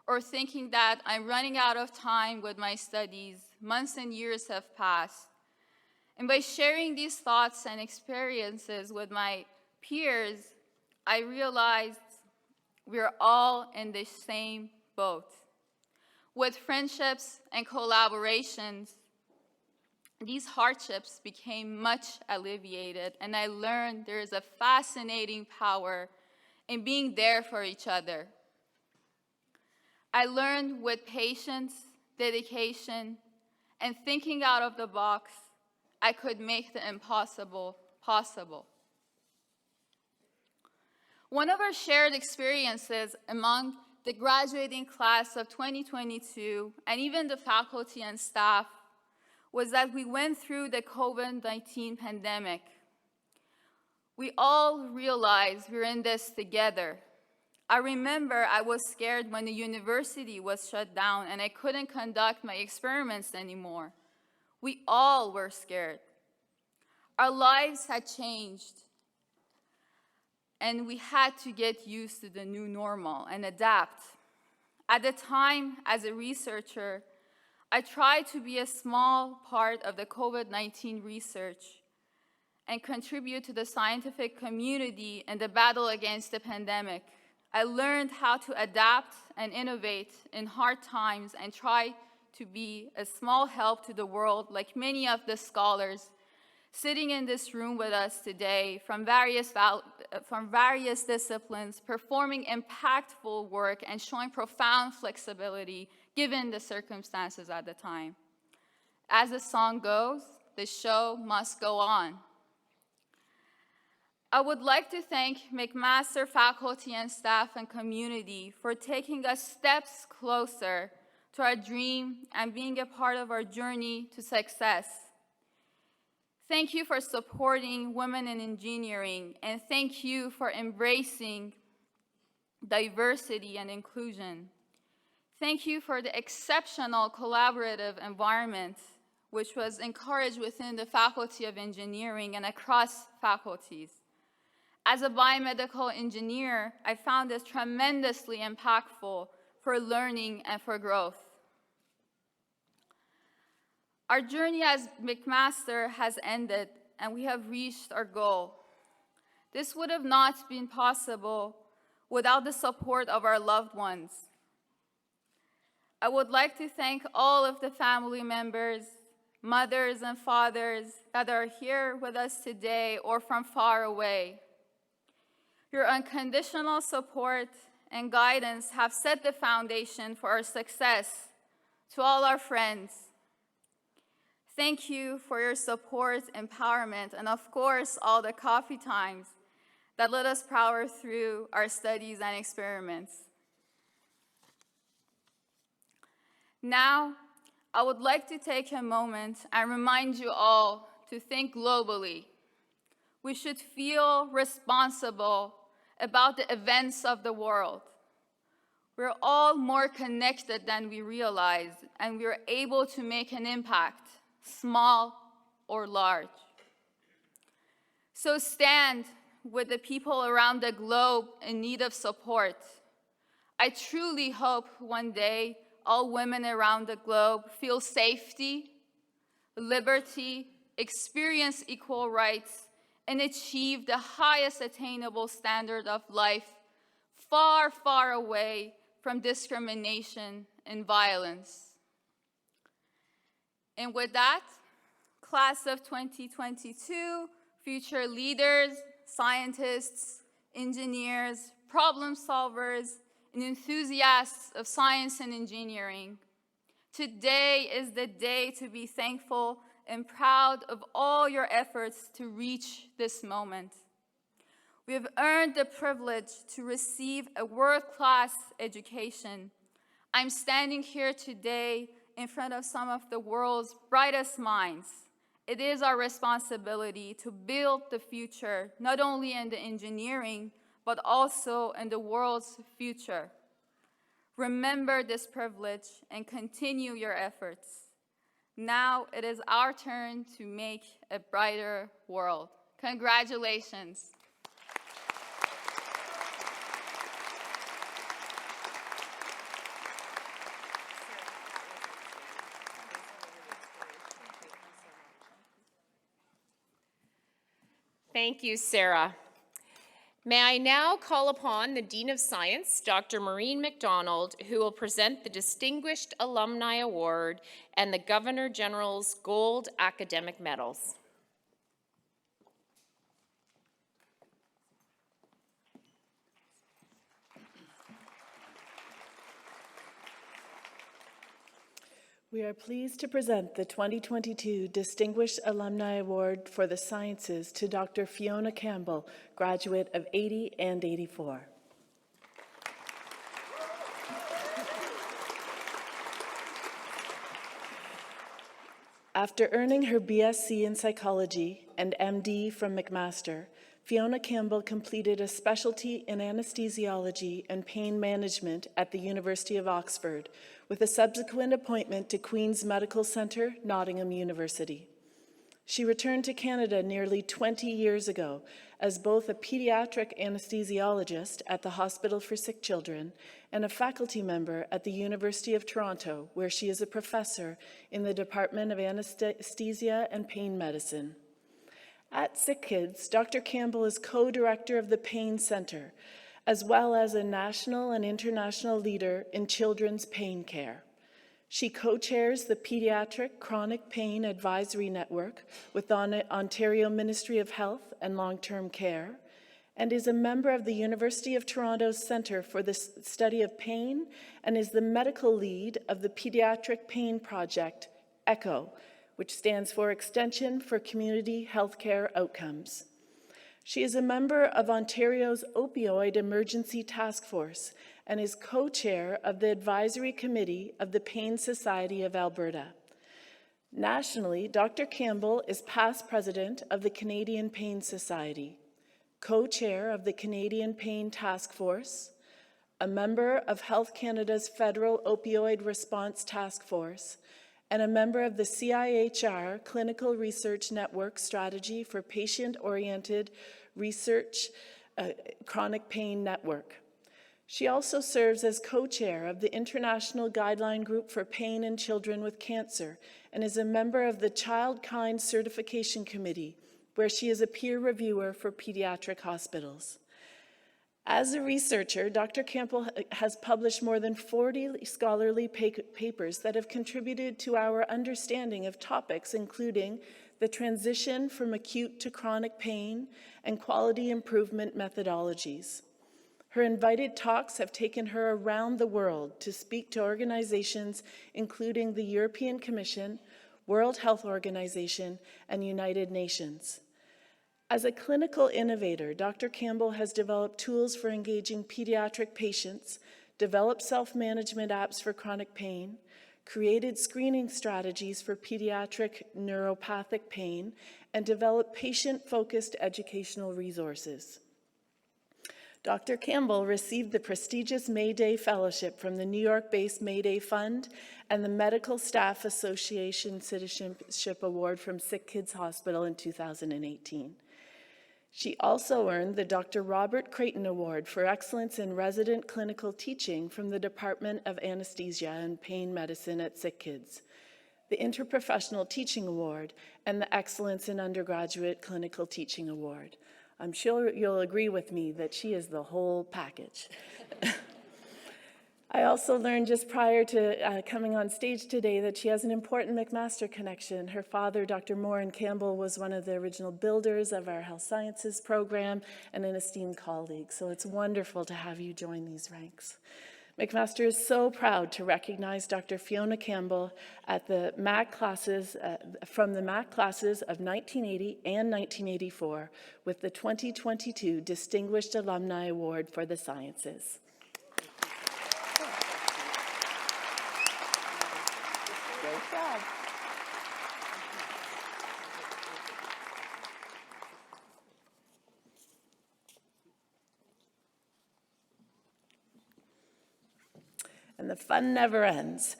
Speaker 13: Or thinking that I'm running out of time with my studies. Months and years have passed. And by sharing these thoughts and experiences with my peers, I realized we're all in the same boat. With friendships and collaborations, these hardships became much alleviated, and I learned there is a fascinating power in being there for each other. I learned with patience, dedication, and thinking out of the box, I could make the impossible possible. One of our shared experiences among the graduating class of 2022, and even the faculty and staff, was that we went through the COVID-19 pandemic. We all realized we're in this together. I remember I was scared when the university was shut down and I couldn't conduct my experiments anymore. We all were scared. Our lives had changed, and we had to get used to the new normal and adapt. At the time, as a researcher, I tried to be a small part of the COVID-19 research and contribute to the scientific community in the battle against the pandemic. I learned how to adapt and innovate in hard times and try to be a small help to the world, like many of the scholars sitting in this room with us today from various disciplines, performing impactful work and showing profound flexibility given the circumstances at the time. As the song goes, the show must go on. I would like to thank McMaster faculty and staff and community for taking us steps closer to our dream and being a part of our journey to success. Thank you for supporting women in engineering, and thank you for embracing diversity and inclusion. Thank you for the exceptional collaborative environment which was encouraged within the Faculty of Engineering and across faculties. As a biomedical engineer, I found this tremendously impactful for learning and for growth. Our journey as McMaster has ended, and we have reached our goal. This would have not been possible without the support of our loved ones. I would like to thank all of the family members, mothers and fathers that are here with us today or from far away. Your unconditional support and guidance have set the foundation for our success. To all our friends, thank you for your support, empowerment, and of course, all the coffee times that let us power through our studies and experiments. Now, I would like to take a moment and remind you all to think globally. We should feel responsible about the events of the world. We're all more connected than we realize, and we're able to make an impact, small or large. So stand with the people around the globe in need of support. I truly hope one day all women around the globe feel safety, liberty, experience equal rights, and achieve the highest attainable standard of life, far, far away from discrimination and violence. And with that, class of 2022, future leaders, scientists, engineers, problem solvers, and enthusiasts of science and engineering, today is the day to be thankful and proud of all your efforts to reach this moment. We have earned the privilege to receive a world-class education. I'm standing here today in front of some of the world's brightest minds. It is our responsibility to build the future, not only in the engineering, but also in the world's future. Remember this privilege and continue your efforts. Now it is our turn to make a brighter world. Congratulations.
Speaker 3: Thank you, Sarah. May I now call upon the Dean of Science, Dr. Maureen MacDonald, who will present the Distinguished Alumni Award and the Governor General's Gold Academic Medals.
Speaker 6: We are pleased to present the 2022 Distinguished Alumni Award for the Sciences to Dr. Fiona Campbell, graduate of 80 and 84. After earning her BSc in psychology and MD from McMaster, Fiona Campbell completed a specialty in anesthesiology and pain management at the University of Oxford, with a subsequent appointment to Queen's Medical Centre, Nottingham University. She returned to Canada nearly 20 years ago as both a pediatric anesthesiologist at the Hospital for Sick Children and a faculty member at the University of Toronto, where she is a professor in the Department of Anesthesia and Pain Medicine. At Sick Kids, Dr. Campbell is co-director of the Pain Centre, as well as a national and international leader in children's pain care. She co-chairs the Pediatric Chronic Pain Advisory Network with the Ontario Ministry of Health and Long-Term Care, and is a member of the University of Toronto's Centre for the Study of Pain, and is the medical lead of the Pediatric Pain Project, ECHO, which stands for Extension for Community Healthcare Outcomes. She is a member of Ontario's Opioid Emergency Task Force and is co-chair of the Advisory Committee of the Pain Society of Alberta. Nationally, Dr. Campbell is past president of the Canadian Pain Society, co-chair of the Canadian Pain Task Force, a member of Health Canada's Federal Opioid Response Task Force, and a member of the CIHR Clinical Research Network Strategy for Patient-Oriented Research Chronic Pain Network. She also serves as co-chair of the International Guideline Group for Pain in Children with Cancer and is a member of the Child Kind Certification Committee, where she is a peer reviewer for pediatric hospitals. As a researcher, Dr. Campbell has published more than 40 scholarly papers that have contributed to our understanding of topics including the transition from acute to chronic pain and quality improvement methodologies. Her invited talks have taken her around the world to speak to organizations including the European Commission, World Health Organization, and United Nations. As a clinical innovator, Dr. Campbell has developed tools for engaging pediatric patients, developed self-management apps for chronic pain, created screening strategies for pediatric neuropathic pain, and developed patient-focused educational resources. Dr. Campbell received the prestigious Mayday Fellowship from the New York-based Mayday Fund and the Medical Staff Association Citizenship Award from Sick Kids Hospital in 2018. She also earned the Dr. Robert Creighton Award for Excellence in Resident Clinical Teaching from the Department of Anesthesia and Pain Medicine at Sick Kids, the Interprofessional Teaching Award, and the Excellence in Undergraduate Clinical Teaching Award. I'm sure you'll agree with me that she is the whole package. I also learned just prior to coming on stage today that she has an important McMaster connection. Her father, Dr. Moran Campbell, was one of the original builders of our health sciences program and an esteemed colleague. So it's wonderful to have you join these ranks. McMaster is so proud to recognize Dr. Fiona Campbell at the MAC classes, from the MAC classes of 1980 and 1984 with the 2022 Distinguished Alumni Award for the Sciences.
Speaker 12: Great job.
Speaker 6: And the fun never ends.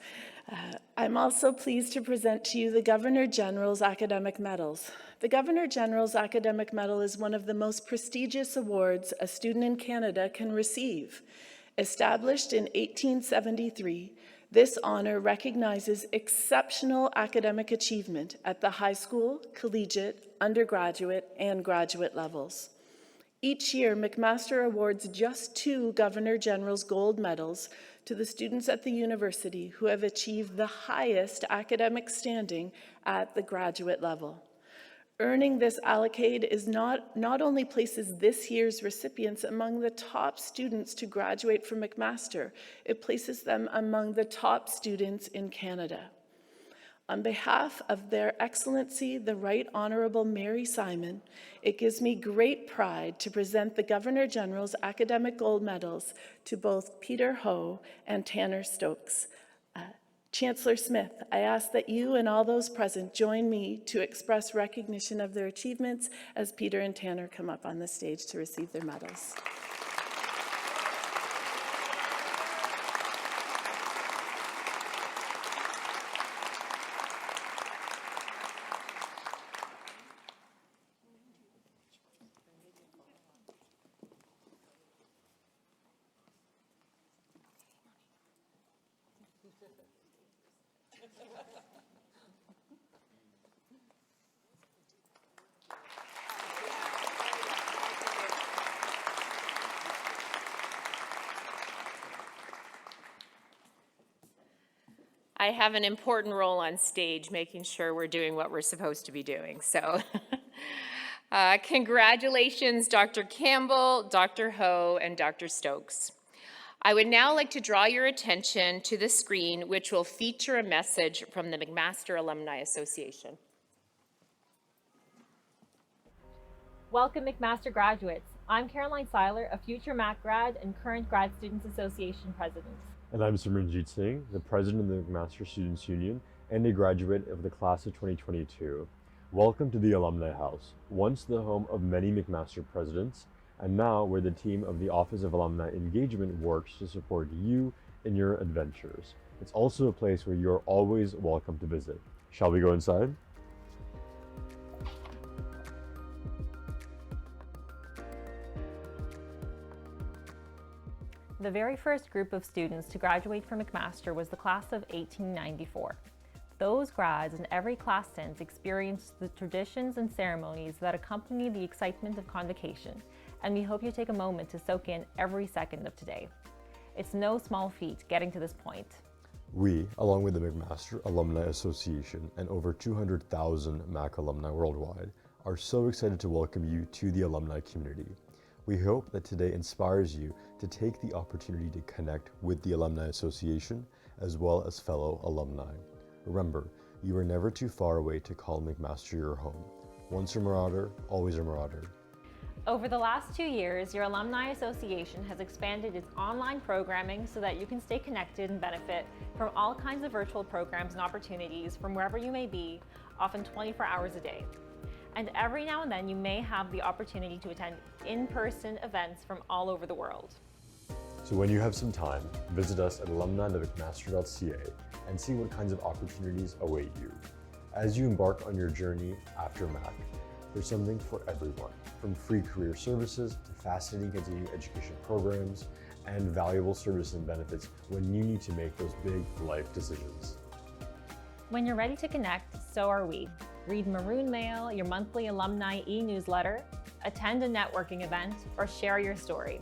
Speaker 6: I'm also pleased to present to you the Governor General's Academic Medals. The Governor General's Academic Medal is one of the most prestigious awards a student in Canada can receive. Established in 1873, this honor recognizes exceptional academic achievement at the high school, collegiate, undergraduate, and graduate levels. Each year, McMaster awards just 2 Governor General's Gold Medals to the students at the university who have achieved the highest academic standing at the graduate level. Earning this accolade is not only places this year's recipients among the top students to graduate from McMaster, it places them among the top students in Canada. On behalf of Their Excellency, the Right Honourable Mary Simon, it gives me great pride to present the Governor General's Academic Gold Medals to both Peter Ho and Tanner Stokes. Chancellor Smith, I ask that you and all those present join me to express recognition of their achievements as Peter and Tanner come up on the stage to receive their medals.
Speaker 3: I have an important role on stage, making sure we're doing what we're supposed to be doing. So congratulations, Dr. Campbell, Dr. Ho, and Dr. Stokes. I would now like to draw your attention to the screen, which will feature a message from the McMaster Alumni Association.
Speaker 14: Welcome, McMaster graduates. I'm Caroline Seiler, a future Mac grad and current Grad Students Association president.
Speaker 15: And I'm Simranjit Singh, the president of the McMaster Students Union and a graduate of the class of 2022. Welcome to the Alumni House, once the home of many McMaster presidents, and now where the team of the Office of Alumni Engagement works to support you in your adventures. It's also a place where you're always welcome to visit. Shall we go inside?
Speaker 14: The very first group of students to graduate from McMaster was the class of 1894. Those grads in every class since experienced the traditions and ceremonies that accompany the excitement of Convocation, and we hope you take a moment to soak in every second of today. It's no small feat getting to this point.
Speaker 15: We, along with the McMaster Alumni Association and over 200,000 MAC alumni worldwide, are so excited to welcome you to the alumni community. We hope that today inspires you to take the opportunity to connect with the Alumni Association as well as fellow alumni. Remember, you are never too far away to call McMaster your home. Once a Marauder, always a Marauder.
Speaker 14: Over the last 2 years, your Alumni Association has expanded its online programming so that you can stay connected and benefit from all kinds of virtual programs and opportunities from wherever you may be, often 24 hours a day. And every now and then you may have the opportunity to attend in-person events from all over the world.
Speaker 15: So when you have some time, visit us at alumni.mcmaster.ca and see what kinds of opportunities await you. As you embark on your journey after MAC, there's something for everyone, from free career services to fascinating continuing education programs and valuable service and benefits when you need to make those big life decisions.
Speaker 14: When you're ready to connect, so are we. Read Maroon Mail, your monthly alumni e-newsletter, attend a networking event, or share your story.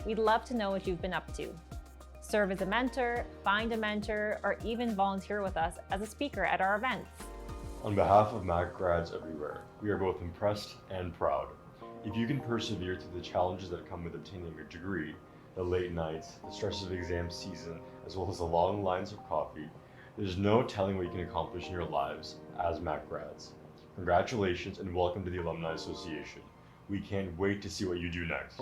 Speaker 14: We'd love to know what you've been up to. Serve as a mentor, find a mentor, or even volunteer with us as a speaker at our events.
Speaker 15: On behalf of MAC grads everywhere, we are both impressed and proud. If you can persevere through the challenges that come with obtaining your degree, the late nights, the stress of exam season, as well as the long lines of coffee, there's no telling what you can accomplish in your lives as Mac grads. Congratulations and welcome to the Alumni Association. We can't wait to see what you do next.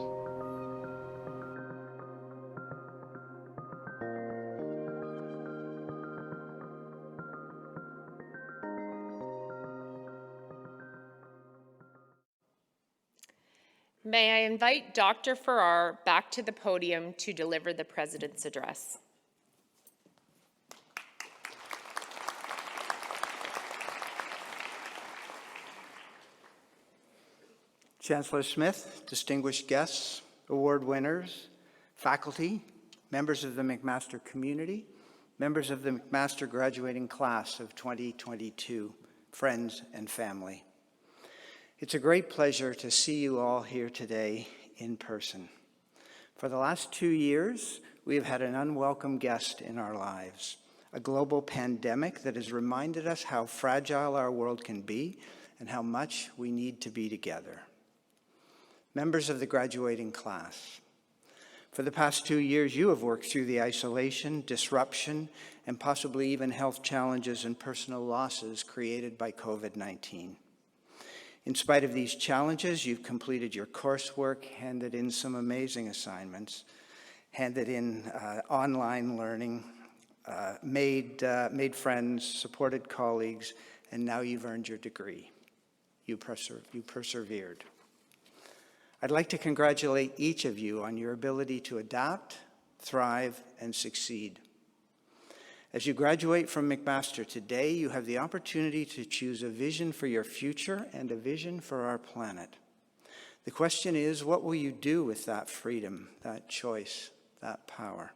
Speaker 3: May I invite Dr. Farrar back to the podium to deliver the President's address.
Speaker 9: Chancellor Smith, distinguished guests, award winners, faculty, members of the McMaster community, members of the McMaster graduating class of 2022, friends and family. It's a great pleasure to see you all here today in person. For the last 2 years, we have had an unwelcome guest in our lives, a global pandemic that has reminded us how fragile our world can be and how much we need to be together. Members of the graduating class, for the past 2 years, you have worked through the isolation, disruption, and possibly even health challenges and personal losses created by COVID-19. In spite of these challenges, you've completed your coursework, handed in some amazing assignments, handed in online learning, made friends, supported colleagues, and now you've earned your degree. You persevered. I'd like to congratulate each of you on your ability to adapt, thrive, and succeed. As you graduate from McMaster today, you have the opportunity to choose a vision for your future and a vision for our planet. The question is, what will you do with that freedom, that choice, that power?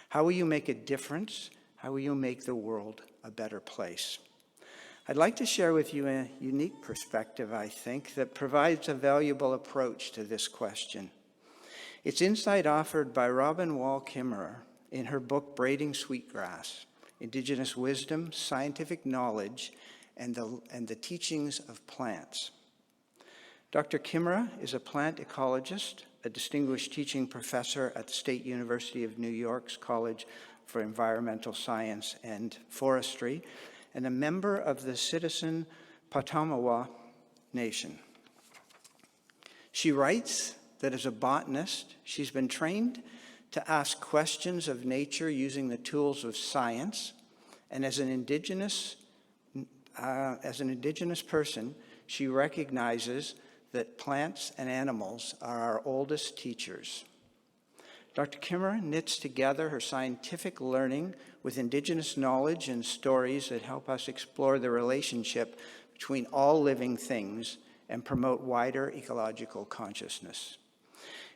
Speaker 9: How will you make a difference? How will you make the world a better place? I'd like to share with you a unique perspective, I think, that provides a valuable approach to this question. It's insight offered by Robin Wall Kimmerer in her book, Braiding Sweetgrass, Indigenous Wisdom, Scientific Knowledge, and the Teachings of Plants. Dr. Kimmerer is a plant ecologist, a distinguished teaching professor at the State University of New York's College for Environmental Science and Forestry, and a member of the citizen Potawatomi Nation. She writes that as a botanist, she's been trained to ask questions of nature using the tools of science, and as an indigenous person, she recognizes that plants and animals are our oldest teachers. Dr. Kimmerer knits together her scientific learning with indigenous knowledge and stories that help us explore the relationship between all living things and promote wider ecological consciousness.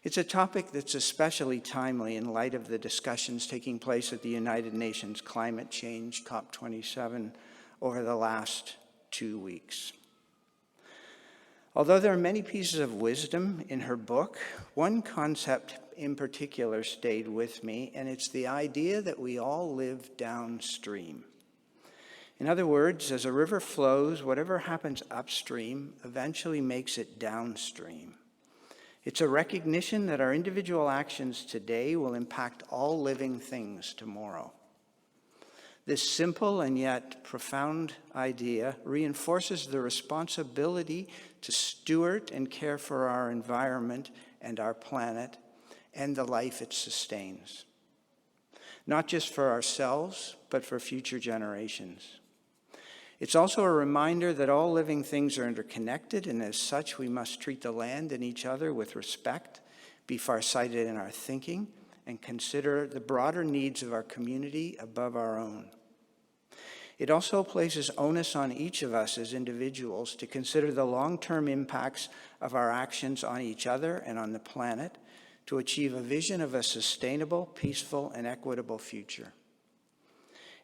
Speaker 9: It's a topic that's especially timely in light of the discussions taking place at the United Nations Climate Change, COP27, over the last 2 weeks. Although there are many pieces of wisdom in her book, one concept in particular stayed with me, and it's the idea that we all live downstream. In other words, as a river flows, whatever happens upstream eventually makes it downstream. It's a recognition that our individual actions today will impact all living things tomorrow. This simple and yet profound idea reinforces the responsibility to steward and care for our environment and our planet and the life it sustains, not just for ourselves, but for future generations. It's also a reminder that all living things are interconnected, and as such, we must treat the land and each other with respect, be farsighted in our thinking, and consider the broader needs of our community above our own. It also places onus on each of us as individuals to consider the long-term impacts of our actions on each other and on the planet to achieve a vision of a sustainable, peaceful, and equitable future.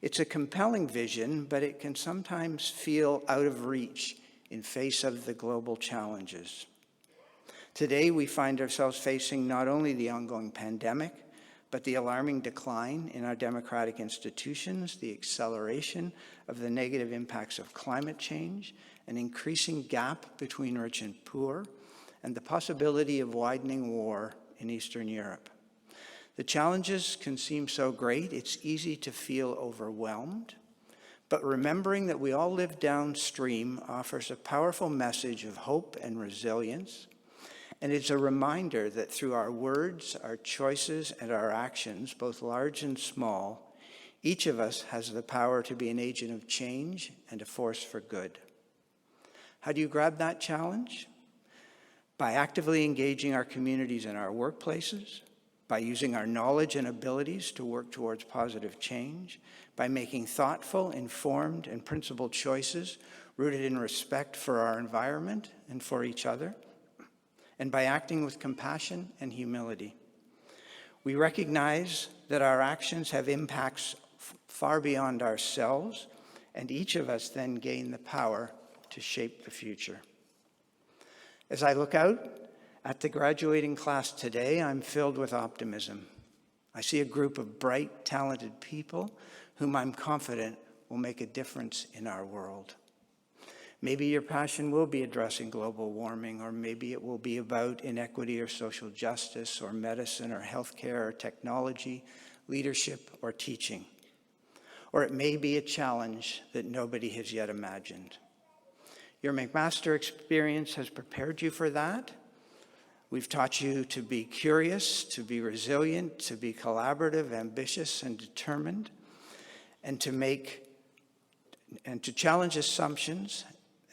Speaker 9: It's a compelling vision, but it can sometimes feel out of reach in face of the global challenges. Today, we find ourselves facing not only the ongoing pandemic, but the alarming decline in our democratic institutions, the acceleration of the negative impacts of climate change, an increasing gap between rich and poor, and the possibility of widening war in Eastern Europe. The challenges can seem so great, it's easy to feel overwhelmed. But remembering that we all live downstream offers a powerful message of hope and resilience. And it's a reminder that through our words, our choices, and our actions, both large and small, each of us has the power to be an agent of change and a force for good. How do you grab that challenge? By actively engaging our communities and our workplaces, by using our knowledge and abilities to work towards positive change, by making thoughtful, informed, and principled choices rooted in respect for our environment and for each other, and by acting with compassion and humility. We recognize that our actions have impacts far beyond ourselves, and each of us then gain the power to shape the future. As I look out at the graduating class today, I'm filled with optimism. I see a group of bright, talented people whom I'm confident will make a difference in our world. Maybe your passion will be addressing global warming, or maybe it will be about inequity or social justice, or medicine or healthcare or technology, leadership or teaching. Or it may be a challenge that nobody has yet imagined. Your McMaster experience has prepared you for that. We've taught you to be curious, to be resilient, to be collaborative, ambitious, and determined, and to challenge assumptions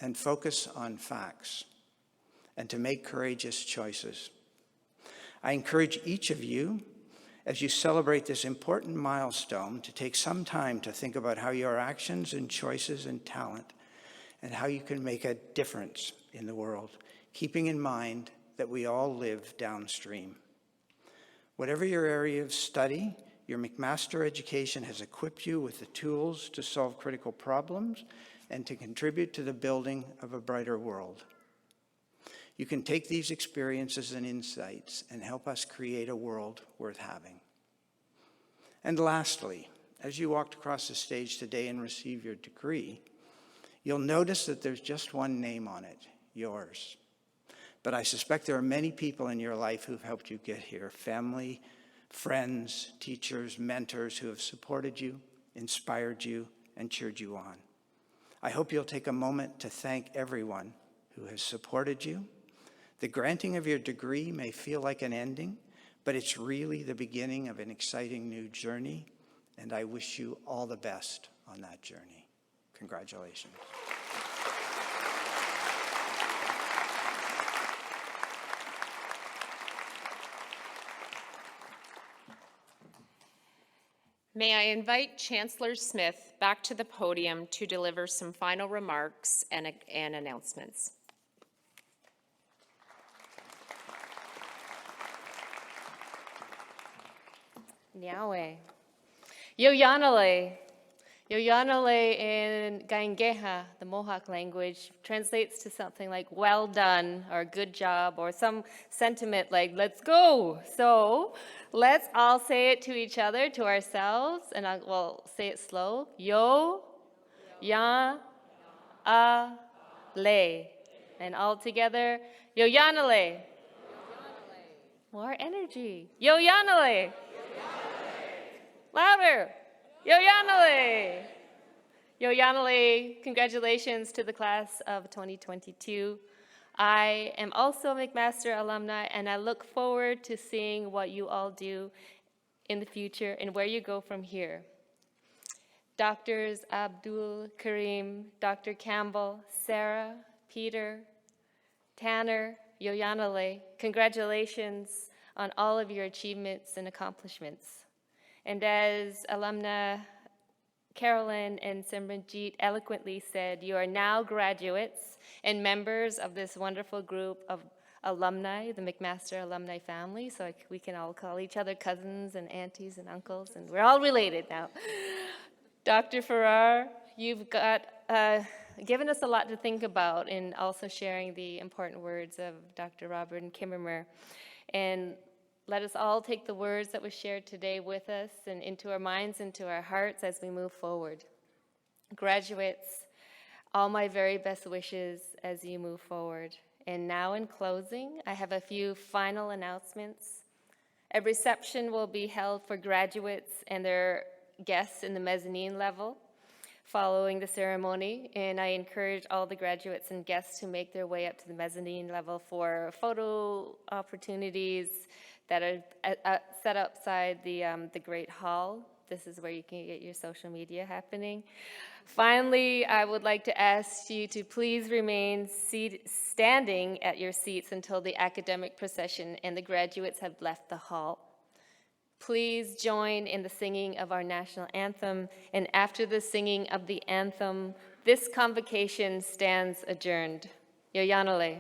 Speaker 9: and focus on facts, and to make courageous choices. I encourage each of you, as you celebrate this important milestone, to take some time to think about how your actions and choices and talent and how you can make a difference in the world, keeping in mind that we all live downstream. Whatever your area of study, your McMaster education has equipped you with the tools to solve critical problems and to contribute to the building of a brighter world. You can take these experiences and insights and help us create a world worth having. And lastly, as you walked across the stage today and receive your degree, you'll notice that there's just one name on it, yours. But I suspect there are many people in your life who've helped you get here, family, friends, teachers, mentors who have supported you, inspired you, and cheered you on. I hope you'll take a moment to thank everyone who has supported you. The granting of your degree may feel like an ending, but it's really the beginning of an exciting new journey, and I wish you all the best on that journey. Congratulations.
Speaker 3: May I invite Chancellor Smith back to the podium to deliver some final remarks and announcements.
Speaker 4: Niawe. Yoyanale. Yoyanale in Gaingeha, the Mohawk language, translates to something like well done or good job or some sentiment like let's go. So let's all say it to each other, to ourselves, and we'll say it slow. Yo, ya, a, le. And all together, Yoyanale. More energy. Yoyanale. Louder. Yoyanale! Yoyanale, congratulations to the class of 2022. I am also a McMaster alumni, and I look forward to seeing what you all do in the future and where you go from here. Doctors Abdul Karim, Dr. Campbell, Sarah, Peter, Tanner, Yoyanale, congratulations on all of your achievements and accomplishments. And as alumna Carolyn and Simranjeet eloquently said, you are now graduates and members of this wonderful group of alumni, the McMaster alumni family, so we can all call each other cousins and aunties and uncles, and we're all related now. Dr. Farrar, you've got given us a lot to think about in also sharing the important words of Dr. Robert and Kimmerer. And let us all take the words that were shared today with us and into our minds, into our hearts as we move forward. Graduates, all my very best wishes as you move forward. And now in closing, I have a few final announcements. A reception will be held for graduates and their guests in the mezzanine level following the ceremony, and I encourage all the graduates and guests to make their way up to the mezzanine level for photo opportunities that are set outside the Great Hall. This is where you can get your social media happening. Finally, I would like to ask you to please remain standing at your seats until the academic procession and the graduates have left the hall. Please join in the singing of our national anthem, and after the singing of the anthem, this convocation stands adjourned. Yoyanole.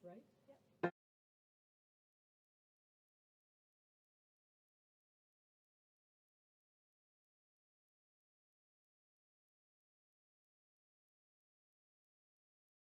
Speaker 16: right?